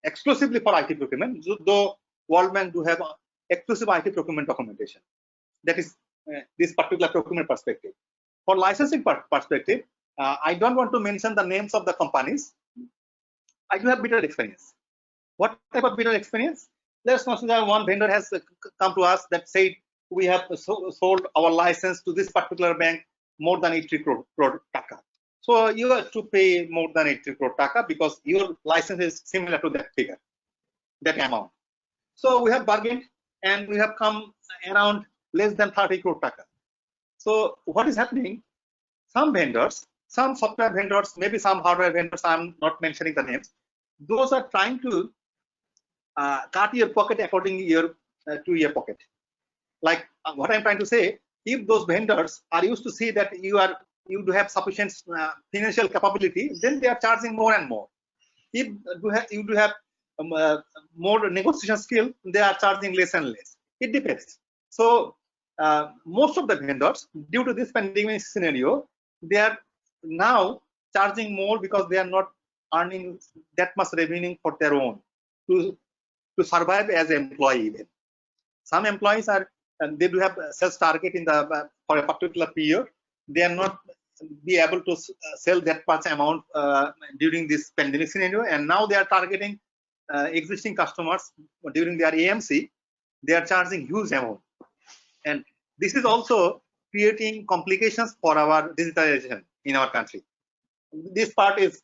exclusively for IT procurement, though World Bank do have exclusive IT procurement documentation. That is this particular procurement perspective. For licensing perspective, I don't want to mention the names of the companies. I do have bitter experience. What type of bitter experience? Let's consider one vendor has come to us that said, we have sold our license to this particular bank more than 80 crore taka. So you have to pay more than 80 crore taka because your license is similar to that figure, that amount. So we have bargained and we have come around less than 30 crore taka. So what is happening? Some vendors, some software vendors, maybe some hardware vendors, I'm not mentioning the names, those are trying to cut your pocket according to your pocket. Like what I'm trying to say, if those vendors are used to see that you do have sufficient financial capability, then they are charging more and more. If you do have more negotiation skill, they are charging less and less. It depends. So most of the vendors, due to this pandemic scenario, they are now charging more because they are not earning that much revenue for their own to to survive as an employee. Even some employees are, and they do have sales target in the for a particular period. They are not be able to sell that much amount during this pandemic scenario, and now they are targeting existing customers during their AMC. They are charging huge amount, and this is also creating complications for our digitalization in our country. This part is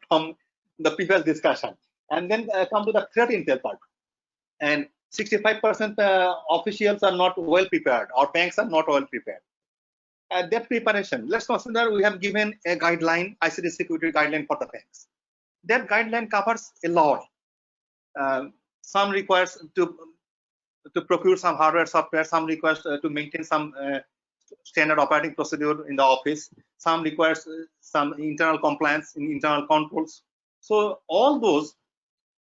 from the previous discussion, and then come to the threat intel part. And 65% officials are not well prepared, or banks are not well prepared. That preparation, let's consider we have given a guideline, ICT security guideline for the banks. That guideline covers a lot. Some requires to procure some hardware, software. Some requires to maintain some standard operating procedure in the office. Some requires some internal compliance in internal controls. So all those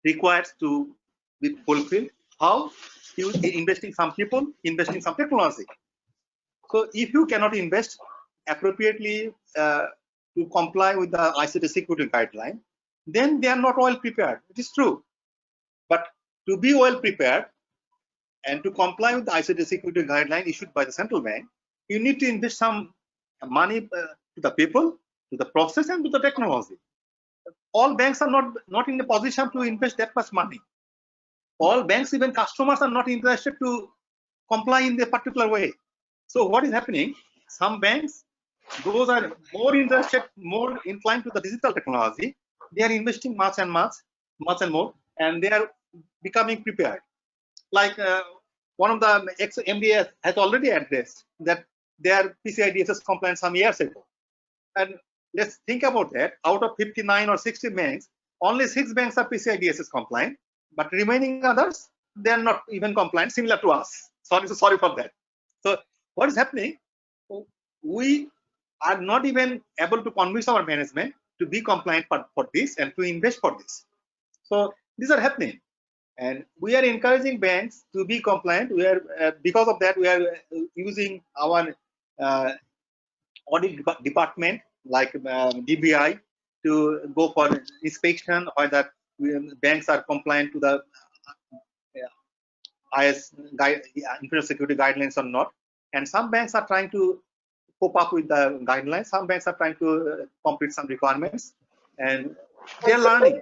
requires to be fulfilled. How? You investing some people, investing some technology. So if you cannot invest appropriately to comply with the ICT security guideline, then they are not well prepared. It is true. But to be well prepared and to comply with the ICT security guideline issued by the central bank, you need to invest some money to the people, to the process, and to the technology. All banks are not in a position to invest that much money. All banks, even customers, are not interested to comply in a particular way. So what is happening? Some banks, those are more interested, more inclined to the digital technology. They are investing much and more, and they are becoming prepared. Like one of the ex-MDs has already addressed that they are PCI DSS compliant some years ago. And let's think about that. Out of 59 or 60 banks, only 6 banks are PCI DSS compliant, but remaining others, they are not even compliant, similar to us. Sorry for that. So what is happening? We are not even able to convince our management to be compliant for this and to invest for this. So these are happening, and we are encouraging banks to be compliant. We are because of that we are using our audit department like DBI to go for inspection whether banks are compliant to the information security guidelines or not. And some banks are trying to cope up with the guidelines. Some banks are trying to complete some requirements, and they're learning.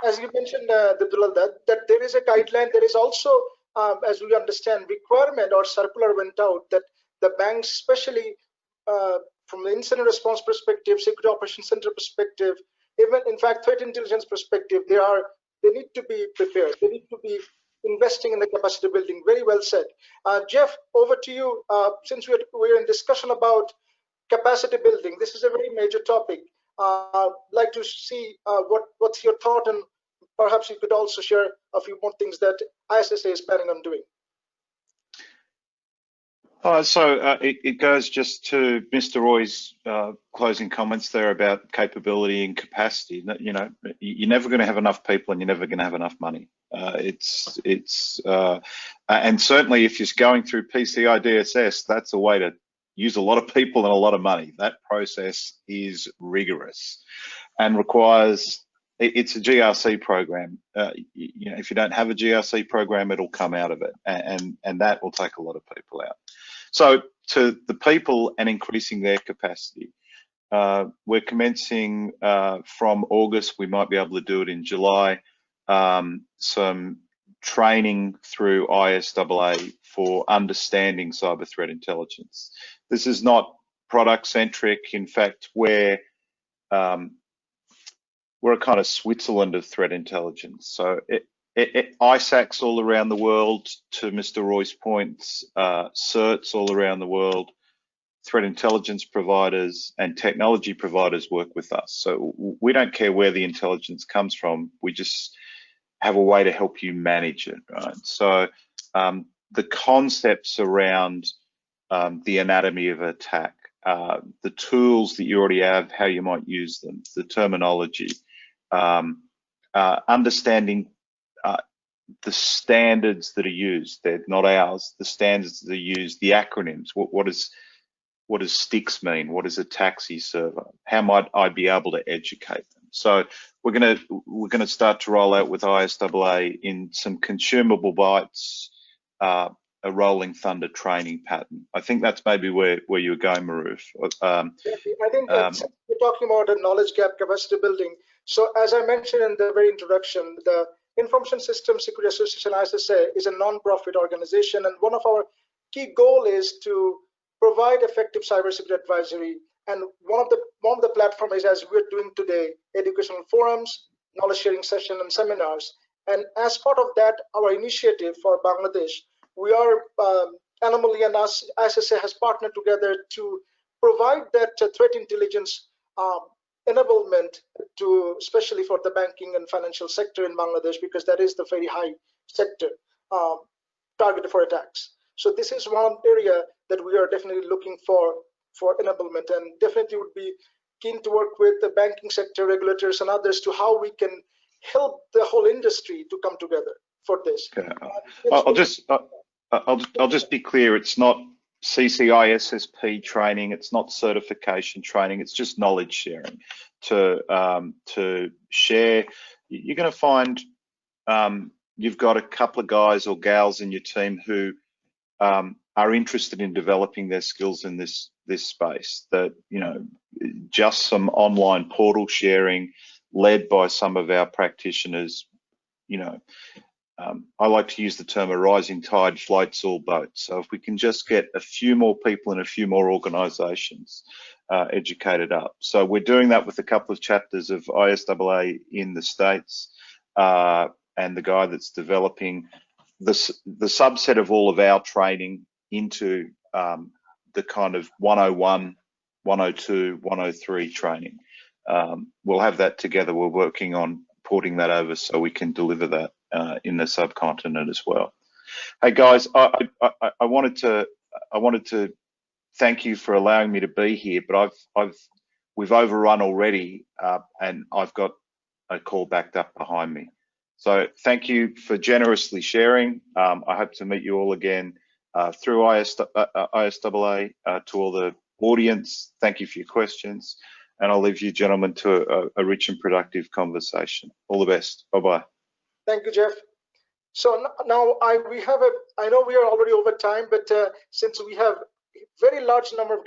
As you mentioned, Debdulal, that there is a guideline. There is also, as we understand, requirement or circular went out that the banks, especially from the incident response perspective, security operations center perspective, even in fact threat intelligence perspective, they need to be prepared. They need to be investing in the capacity building. Very well said. Geoff, over to you. Since we're in discussion about capacity building, this is a very major topic. I'd like to see what's your thought, and perhaps you could also share a few more things that ISSA is planning on doing. It goes just to Mr. Roy's closing comments there about capability and capacity. You know, you're never going to have enough people, and you're never going to have enough money. And certainly if you're going through PCI DSS, that's a way to use a lot of people and a lot of money. That process is rigorous and requires, it's a GRC program. You know, if you don't have a GRC program, it'll come out of it, and that will take a lot of people out. So to the people and increasing their capacity, we're commencing from August. We might be able to do it in July. Some training through ISSA for understanding cyber threat intelligence. This is not product centric. In fact, we're a kind of Switzerland of threat intelligence. So ISACs all around the world, to Mr. Roy's points, certs all around the world, threat intelligence providers and technology providers work with us. So we don't care where the intelligence comes from. We just have a way to help you manage it, right? So the concepts around the anatomy of attack, the tools that you already have, how you might use them, the terminology, understanding the standards that are used. They're not ours. The standards that are used, the acronyms. What does STIX mean? What is a taxi server? How might I be able to educate them? So we're gonna start to roll out with ISSA in some consumable bites, a rolling thunder training pattern. I think that's maybe where you're going, Maruf. I think that we're talking about a knowledge gap capacity building. So as I mentioned in the very introduction, the Information System Security Association ISSA is a non-profit organization, and one of our key goal is to provide effective cybersecurity advisory. And one of the platform is, as we're doing today, educational forums, knowledge sharing session, and seminars. And as part of that, our initiative for Bangladesh, we are Anomali and ISSA has partnered together to provide that threat intelligence enablement to, especially for the banking and financial sector in Bangladesh, because that is the very high sector targeted for attacks. So this is one area that we are definitely looking for enablement, and definitely would be keen to work with the banking sector regulators and others to how we can help the whole industry to come together for this. Okay. I'll just be clear. It's not CCISSP training. It's not certification training. It's just knowledge sharing to share. You're going to find you've got a couple of guys or gals in your team who are interested in developing their skills in this space. That, you know, just some online portal sharing led by some of our practitioners, you know, I like to use the term a rising tide floats all boats. So if we can just get a few more people and a few more organizations educated up. So we're doing that with a couple of chapters of ISSA in the States, and the guy that's developing the subset of all of our training into the kind of 101, 102, 103 training. We'll have that together. We're working on porting that over so we can deliver that in the subcontinent as well. Hey guys, I wanted to thank you for allowing me to be here, but we've overrun already, and I've got a call backed up behind me. So thank you for generously sharing. I hope to meet you all again through ISSA. To all the audience, thank you for your questions, and I'll leave you gentlemen to a rich and productive conversation. All the best. Bye-bye. Thank you, Geoff. So now I know we are already over time, but since we have very large number of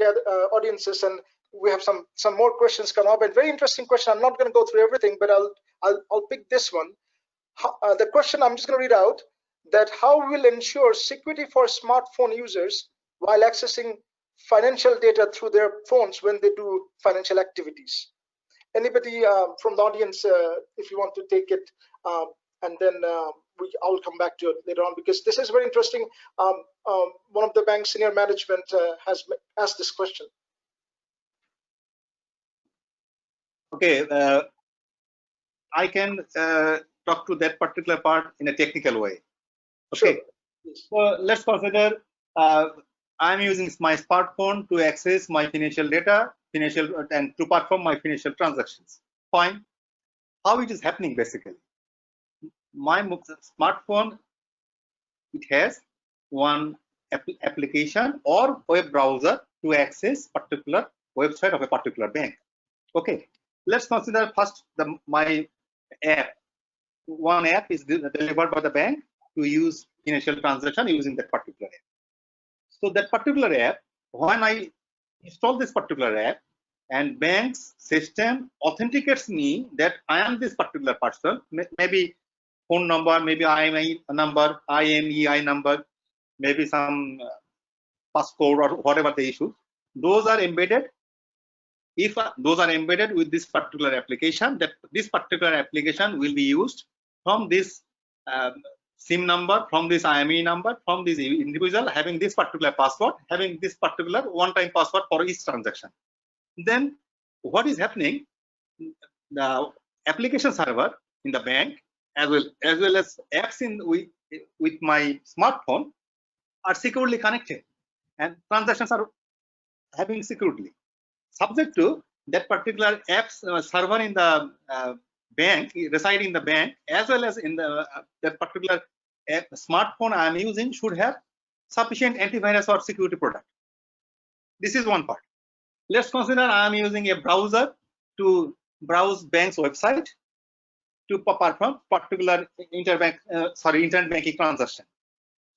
audiences and we have some more questions come up, and very interesting question. I'm not going to go through everything, but I'll pick this one. The question I'm just going to read out: that how will ensure security for smartphone users while accessing financial data through their phones when they do financial activities? Anybody from the audience, if you want to take it, and then I'll come back to it later on, because this is very interesting. One of the bank's senior management has asked this question. Okay, I can talk to that particular part in a technical way. Okay, sure. So let's consider I'm using my smartphone to access my financial data, and to perform my financial transactions. Fine. How it is happening basically? My smartphone, it has one application or web browser to access particular website of a particular bank. Okay, let's consider first my app. One app is delivered by the bank to use financial transaction using that particular app. So that particular app, when I install this particular app, and bank's system authenticates me that I am this particular person, maybe phone number, maybe IMEI number, IMEI number, maybe some passcode or whatever the issue. Those are embedded. If those are embedded with this particular application, that this particular application will be used from this SIM number, from this IMEI number, from this individual having this particular password, having this particular one-time password for each transaction. Then what is happening? The application server in the bank, as well as apps with my smartphone, are securely connected, and transactions are having securely, subject to that particular apps server in the bank, reside in the bank, as well as in the that particular smartphone I am using should have sufficient antivirus or security product. This is one part. Let's consider I am using a browser to browse bank's website to perform particular internet banking transaction.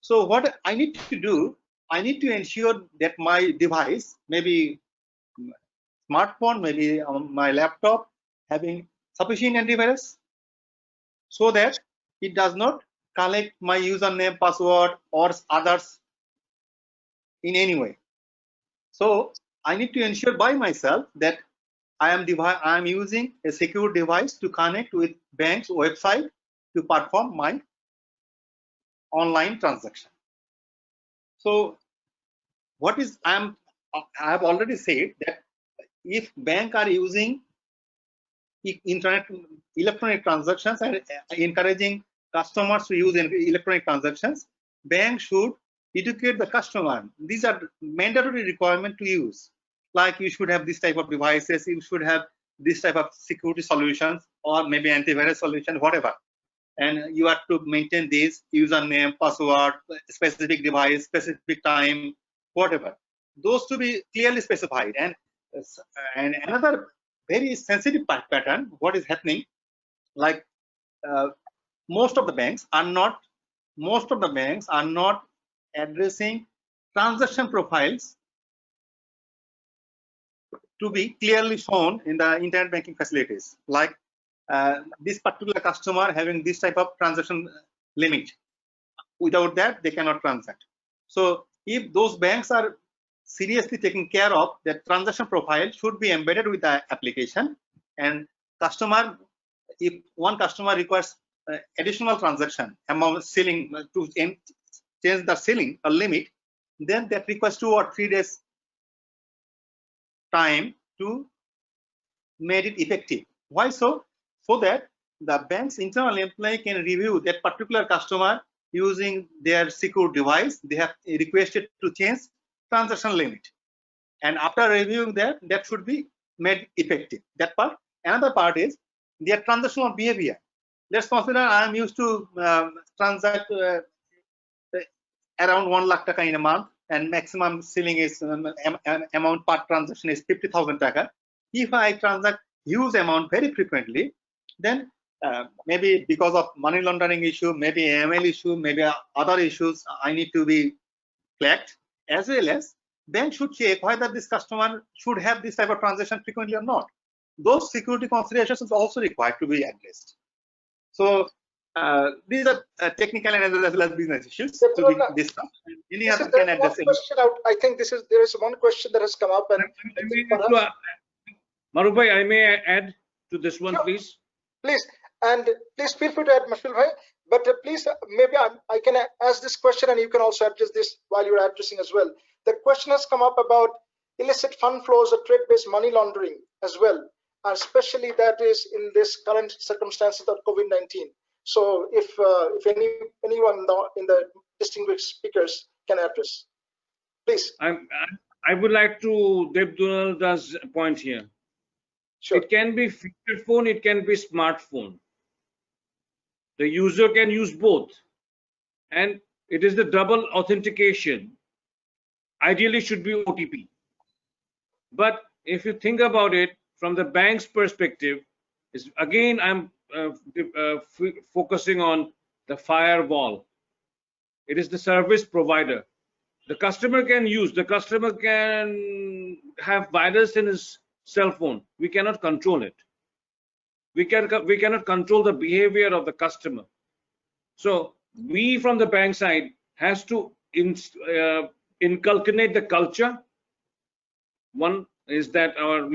So what I need to do, I need to ensure that my device, maybe smartphone, maybe on my laptop, having sufficient antivirus, so that it does not collect my username, password, or others in any way. So I need to ensure by myself that I am using a secure device to connect with bank's website to perform my online transaction. So what is I have already said that if bank are using electronic transactions and encouraging customers to use electronic transactions, bank should educate the customer. These are mandatory requirement to use. Like you should have this type of devices, you should have this type of security solutions, or maybe antivirus solution, whatever. And you have to maintain this username, password, specific device, specific time, whatever. Those to be clearly specified. And another very sensitive pattern, what is happening, like most of the banks are not addressing transaction profiles to be clearly shown in the internet banking facilities, like this particular customer having this type of transaction limit. Without that, they cannot transact. So if those banks are seriously taking care of, that transaction profile should be embedded with the application, and customer, if one customer requires additional transaction amount ceiling to change the ceiling or limit, then that requires 2 or 3 days time to make it effective. Why so? So that the bank's internal employee can review that particular customer using their secure device. They have requested to change transaction limit, and after reviewing that, that should be made effective. That part. Another part is their transactional behavior. Let's consider I am used to transact around 1 lakh taka in a month, and maximum ceiling is amount per transaction is 50,000 taka. If I transact huge amount very frequently, then maybe because of money laundering issue, maybe AML issue, maybe other issues, I need to be flagged, as well as bank should check whether this customer should have this type of transaction frequently or not. Those security considerations is also required to be addressed. So these are technical and as well as business issues to be discussed. Any other can address it. I think there is one question that has come up, and Maruf bhai, I may add to this one, please. Please, and please feel free to add, Mashiul bhai. But please, maybe I can ask this question, and you can also address this while you're addressing as well. The question has come up about illicit fund flows or trade-based money laundering as well, especially that is in this current circumstances of COVID-19. So if anyone in the distinguished speakers can address, please. I would like to Debdulal point here. Sure. It can be feature phone, it can be smartphone. The user can use both, and it is the double authentication. Ideally should be OTP. But if you think about it from the bank's perspective, is again I'm focusing on the firewall. It is the service provider. The customer can have virus in his cell phone. We cannot control it. We cannot control the behavior of the customer. So we from the bank side has to inculcate the culture. One is that our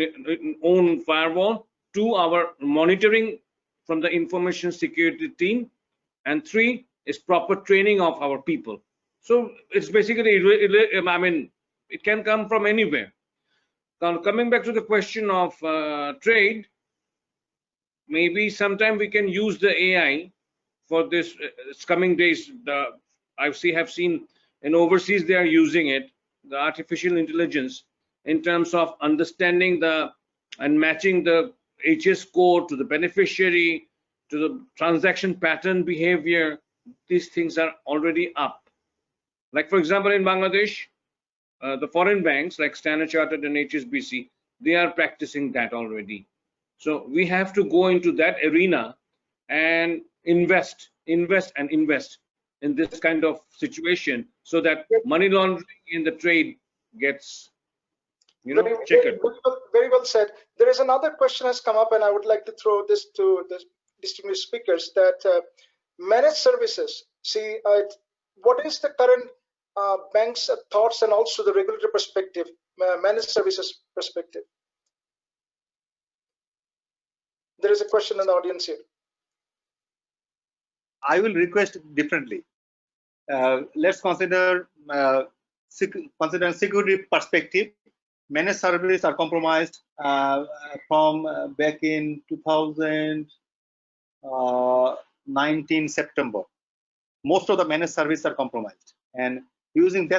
own firewall. 2, our monitoring from the information security team, and 3 is proper training of our people. So it's basically, I mean, it can come from anywhere. Now, coming back to the question of trade, maybe sometime we can use the AI for this coming days. I have seen in overseas they are using it, the artificial intelligence, in terms of understanding and matching the HS code to the beneficiary, to the transaction pattern behavior. These things are already up. Like for example, in Bangladesh, the foreign banks like Standard Chartered and HSBC, they are practicing that already. So we have to go into that arena and invest in this kind of situation, so that money laundering in the trade gets, checkered. Very well said. There is another question has come up, and I would like to throw this to the distinguished speakers, that managed services. See, what is the current bank's thoughts and also the regulatory perspective, managed services perspective? There is a question in the audience here. I will request differently. Let's consider security perspective. Managed services are compromised from back in 2019 September. Most of the managed services are compromised, and using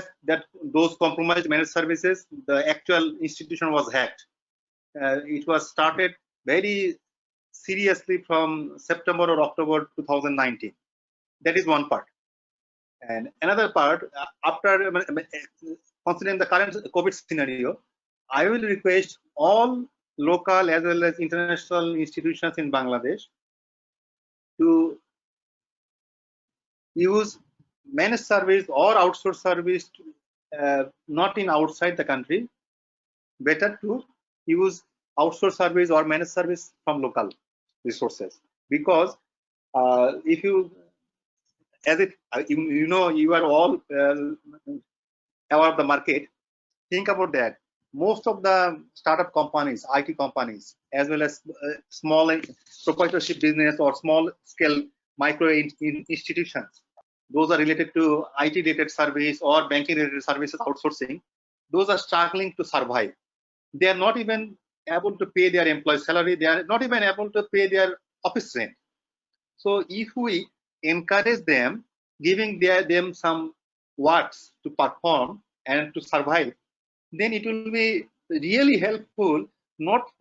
those compromised managed services, the actual institution was hacked. It was started very seriously from September or October 2019. That is one part. And another part, after considering the current COVID scenario, I will request all local as well as international institutions in Bangladesh to use managed service or outsourced service, not in outside the country. Better to use outsourced service or managed service from local resources, because if you, as it you are all aware of the market. Think about that. Most of the startup companies, IT companies, as well as small proprietorship business or small scale micro institutions, those are related to IT related service or banking related services outsourcing. Those are struggling to survive. They are not even able to pay their employee salary. They are not even able to pay their office rent. So if we encourage them, giving them some works to perform and to survive, then it will be really helpful, not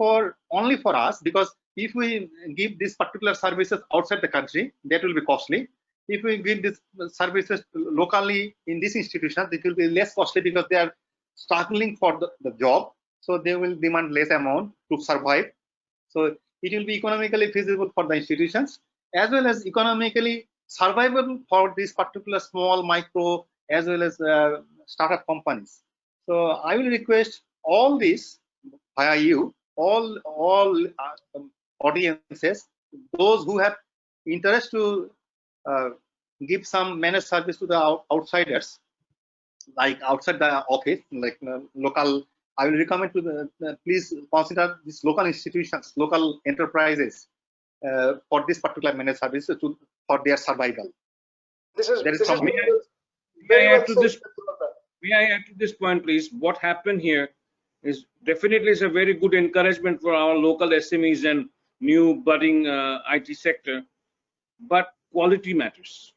only for us, because if we give these particular services outside the country, that will be costly. If we give these services locally in these institutions, it will be less costly because they are struggling for the job. So they will demand less amount to survive. So it will be economically feasible for the institutions, as well as economically survivable for these particular small, micro, as well as startup companies. So I will request all this via you, all audiences, those who have interest to give some managed service to the outsiders, like outside the office, like local. I will recommend to please consider these local institutions, local enterprises for this particular managed service for their survival. May I add to this point, please? What happened here is definitely a very good encouragement for our local SMEs and new budding IT sector, but quality matters.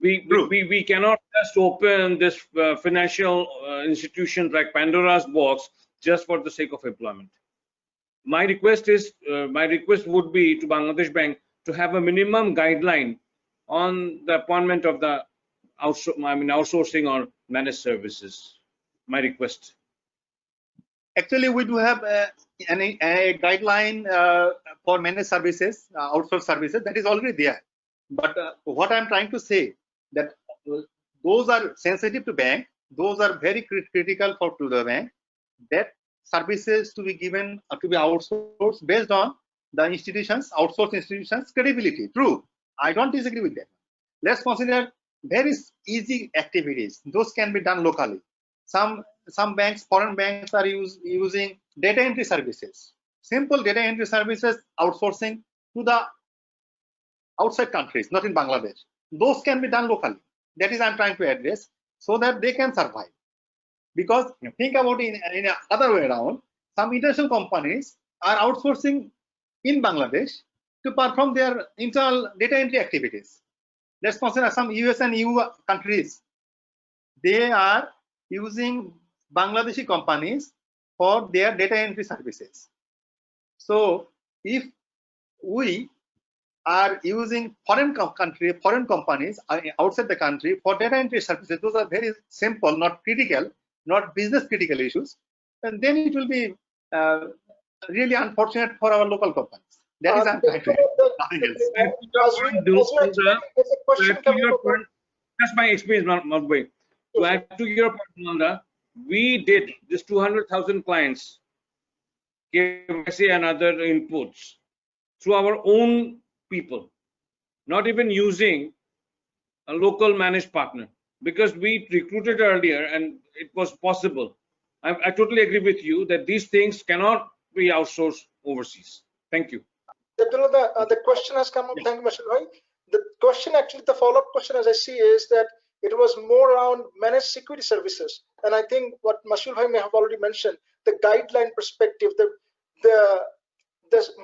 We cannot just open this financial institution like Pandora's box just for the sake of employment. My request would be to Bangladesh Bank to have a minimum guideline on the appointment of the outsourcing or managed services. My request. Actually, we do have a guideline for managed services, outsourced services, that is already there. But what I'm trying to say, that those are sensitive to bank, those are very critical to the bank, that services to be given to be outsourced based on the institutions, outsourced institutions credibility. True, I don't disagree with that. Let's consider very easy activities. Those can be done locally. Some banks, foreign banks, are using data entry services, simple data entry services outsourcing to the outside countries, not in Bangladesh. Those can be done locally. That is I'm trying to address, so that they can survive. Because think about it in another way around, some international companies are outsourcing in Bangladesh to perform their internal data entry activities. Let's consider some US and EU countries. They are using Bangladeshi companies for their data entry services. So if we are using foreign companies outside the country for data entry services, those are very simple, not critical, not business critical issues, and then it will be really unfortunate for our local companies. That is I'm trying to do, nothing else. To your point, that's my experience, Maruf. To add to your point, Nanda, we did this 200,000 clients, KYC and other inputs through our own people, not even using a local managed partner, because we recruited earlier and it was possible. I totally agree with you that these things cannot be outsourced overseas. Thank you. Debdulal, the question has come up. Thank you, Mashiul. The question, actually, the follow-up question, as I see, is that it was more around managed security services, and I think what Mashiul may have already mentioned, the guideline perspective, the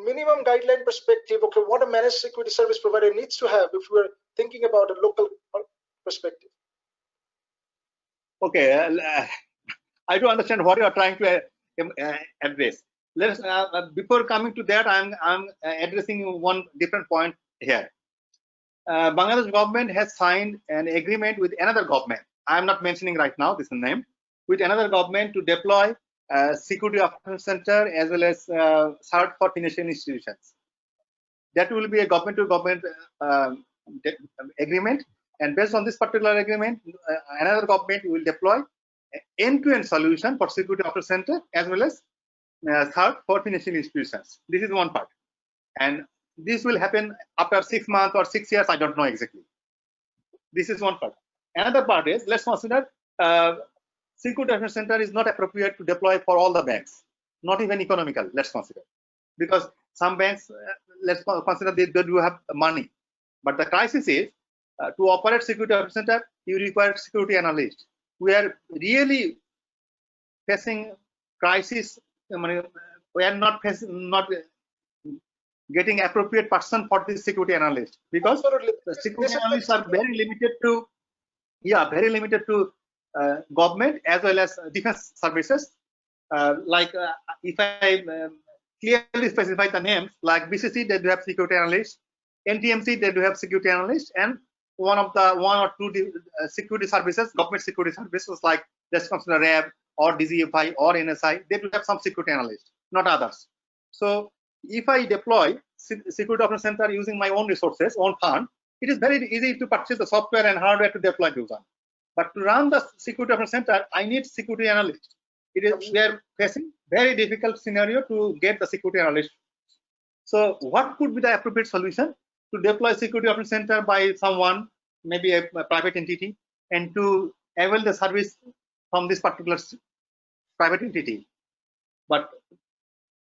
minimum guideline perspective. Okay, what a managed security service provider needs to have if we're thinking about a local perspective. Okay, I do understand what you are trying to address. Let's before coming to that, I'm addressing one different point here. Bangladesh government has signed an agreement with another government. I'm not mentioning right now this name, with another government to deploy security operations center as well as CERT for financial institutions. That will be a government to government agreement, and based on this particular agreement, another government will deploy end-to-end solution for security operations center as well as CERT for financial institutions. This is one part, and this will happen after 6 months or 6 years. I don't know exactly. This is one part. Another part is, let's consider security operations center is not appropriate to deploy for all the banks, not even economical. Let's consider, because some banks, let's consider they do have money, but the crisis is to operate security operations center, you require security analyst. We are really facing crisis. We are not getting appropriate person for this security analyst, because the security analysts are very limited to government as well as defense services. If I clearly specify the names, like BCC, they do have security analysts, NTMC, they do have security analysts, and one or two security services, government security services, like let's consider RAB or DGFI or NSI, they do have some security analysts, not others. So if I deploy security operations center using my own resources, own fund, it is very easy to purchase the software and hardware to deploy those on. But to run the security operations center, I need security analysts. We are facing very difficult scenario to get the security analyst. So what could be the appropriate solution to deploy security operations center by someone, maybe a private entity, and to avail the service from this particular private entity? But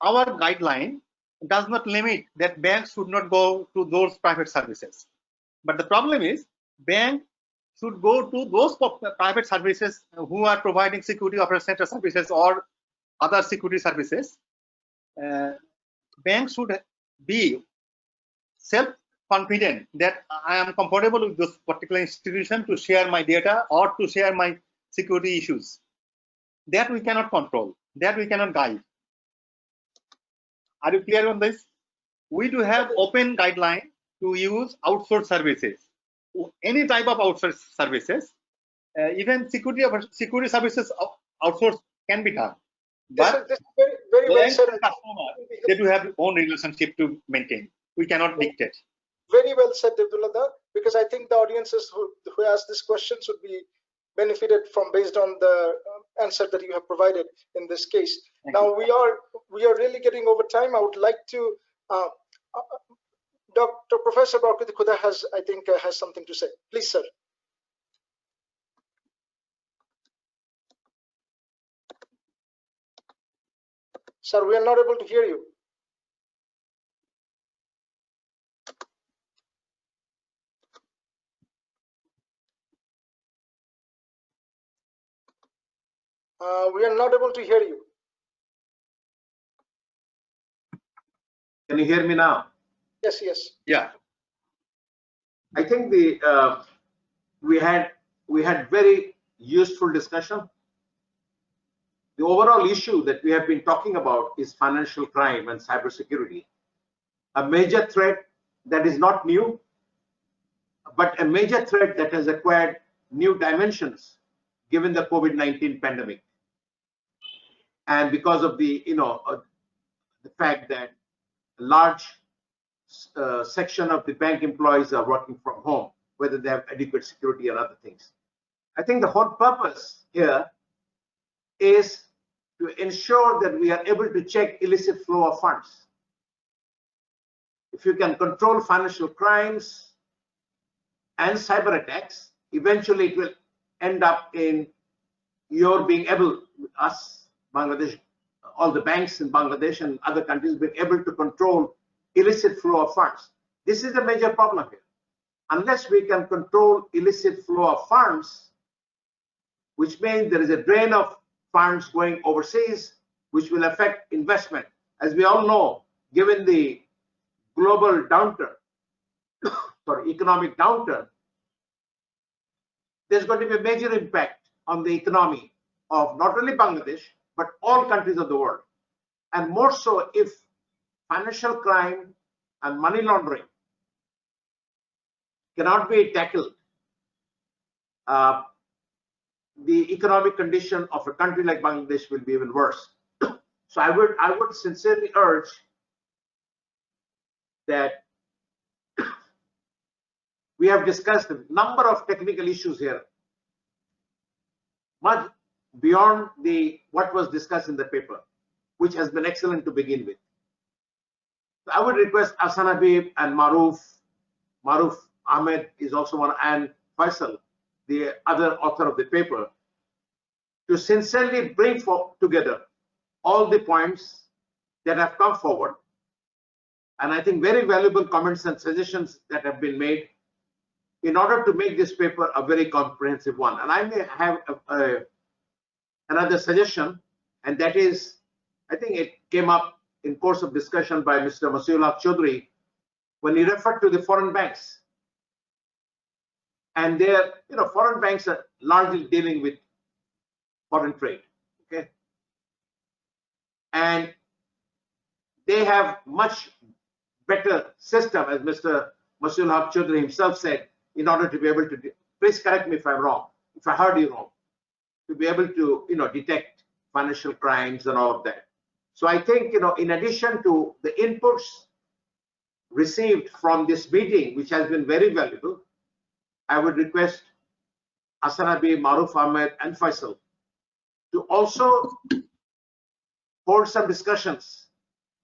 our guideline does not limit that banks should not go to those private services. But the problem is, bank should go to those private services who are providing security operations center services or other security services. Banks should be self-confident that I am comfortable with this particular institution to share my data or to share my security issues. That we cannot control, that we cannot guide. Are you clear on this? We do have open guideline to use outsourced services, any type of outsourced services, even security services outsourced can be done. But this very well said. They do have own relationship to maintain. We cannot dictate. Very well said, Debdulal, because I think the audiences who asked this question should be benefited from based on the answer that you have provided in this case. Now we are really getting over time. I would like to Dr. Professor Barkat-e-Khuda has something to say. Please, sir. Sir, we are not able to hear you. We are not able to hear you. Can you hear me now? Yes, yes. Yeah. I think we had very useful discussion. The overall issue that we have been talking about is financial crime and cybersecurity, a major threat that is not new, but a major threat that has acquired new dimensions given the COVID-19 pandemic. And because of the the fact that a large section of the bank employees are working from home, whether they have adequate security or other things. I think the whole purpose here is to ensure that we are able to check illicit flow of funds. If you can control financial crimes and cyber attacks, eventually it will end up in your being able, us, Bangladesh, all the banks in Bangladesh and other countries being able to control illicit flow of funds. This is a major problem here. Unless we can control illicit flow of funds, which means there is a drain of funds going overseas, which will affect investment. As we all know, given the global downturn, sorry, economic downturn, there's going to be a major impact on the economy of not only Bangladesh, but all countries of the world. And more so if financial crime and money laundering cannot be tackled, the economic condition of a country like Bangladesh will be even worse. So I would sincerely urge that we have discussed a number of technical issues here, much beyond what was discussed in the paper, which has been excellent to begin with. So I would request Ahsan, Habib and Maruf, Ahmed is also one, and Faisal, the other author of the paper, to sincerely bring together all the points that have come forward. And I think very valuable comments and suggestions that have been made in order to make this paper a very comprehensive one. And I may have another suggestion, and that is, I think it came up in course of discussion by Mr. Mashiul Chowdhury when he referred to the foreign banks. And they're, foreign banks are largely dealing with foreign trade, okay? And they have much better system, as Mr. Mashiul Chowdhury himself said, in order to be able to, please correct me if I'm wrong, if I heard you wrong, to be able to, detect financial crimes and all of that. So I think, in addition to the inputs received from this meeting, which has been very valuable, I would request Ahsan, Habib, Maruf, Ahmed, and Faisal to also hold some discussions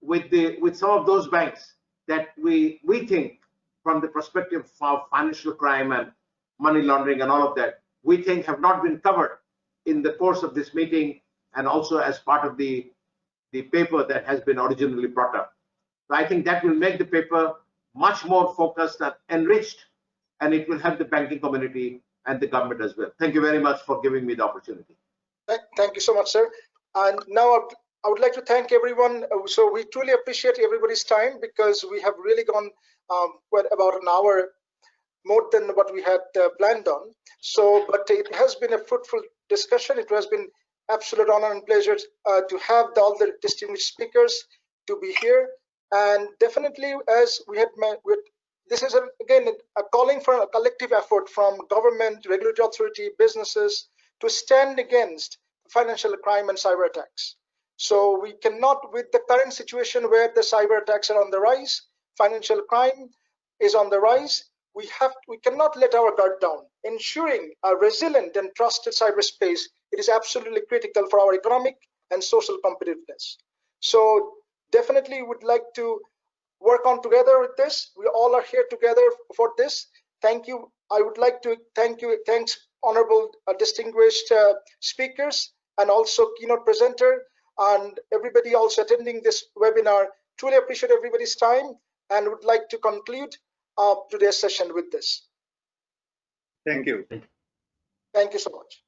with some of those banks that we think, from the perspective of financial crime and money laundering and all of that, we think have not been covered in the course of this meeting and also as part of the paper that has been originally brought up. So I think that will make the paper much more focused and enriched, and it will help the banking community and the government as well. Thank you very much for giving me the opportunity. Thank you so much, sir. And now I would like to thank everyone. So we truly appreciate everybody's time, because we have really gone about an hour more than what we had planned on. So, but it has been a fruitful discussion. It has been absolute honor and pleasure to have all the distinguished speakers to be here. And definitely, as we had met with, this is again a calling for a collective effort from government, regulatory authority, businesses to stand against financial crime and cyber attacks. So we cannot, with the current situation where the cyber attacks are on the rise, financial crime is on the rise, we cannot let our guard down. Ensuring a resilient and trusted cyberspace, it is absolutely critical for our economic and social competitiveness. So definitely would like to work on together with this. We all are here together for this. Thank you. I would like to thanks honorable distinguished speakers and also keynote presenter and everybody also attending this webinar. Truly appreciate everybody's time and would like to conclude today's session with this. Thank you. Thank you so much.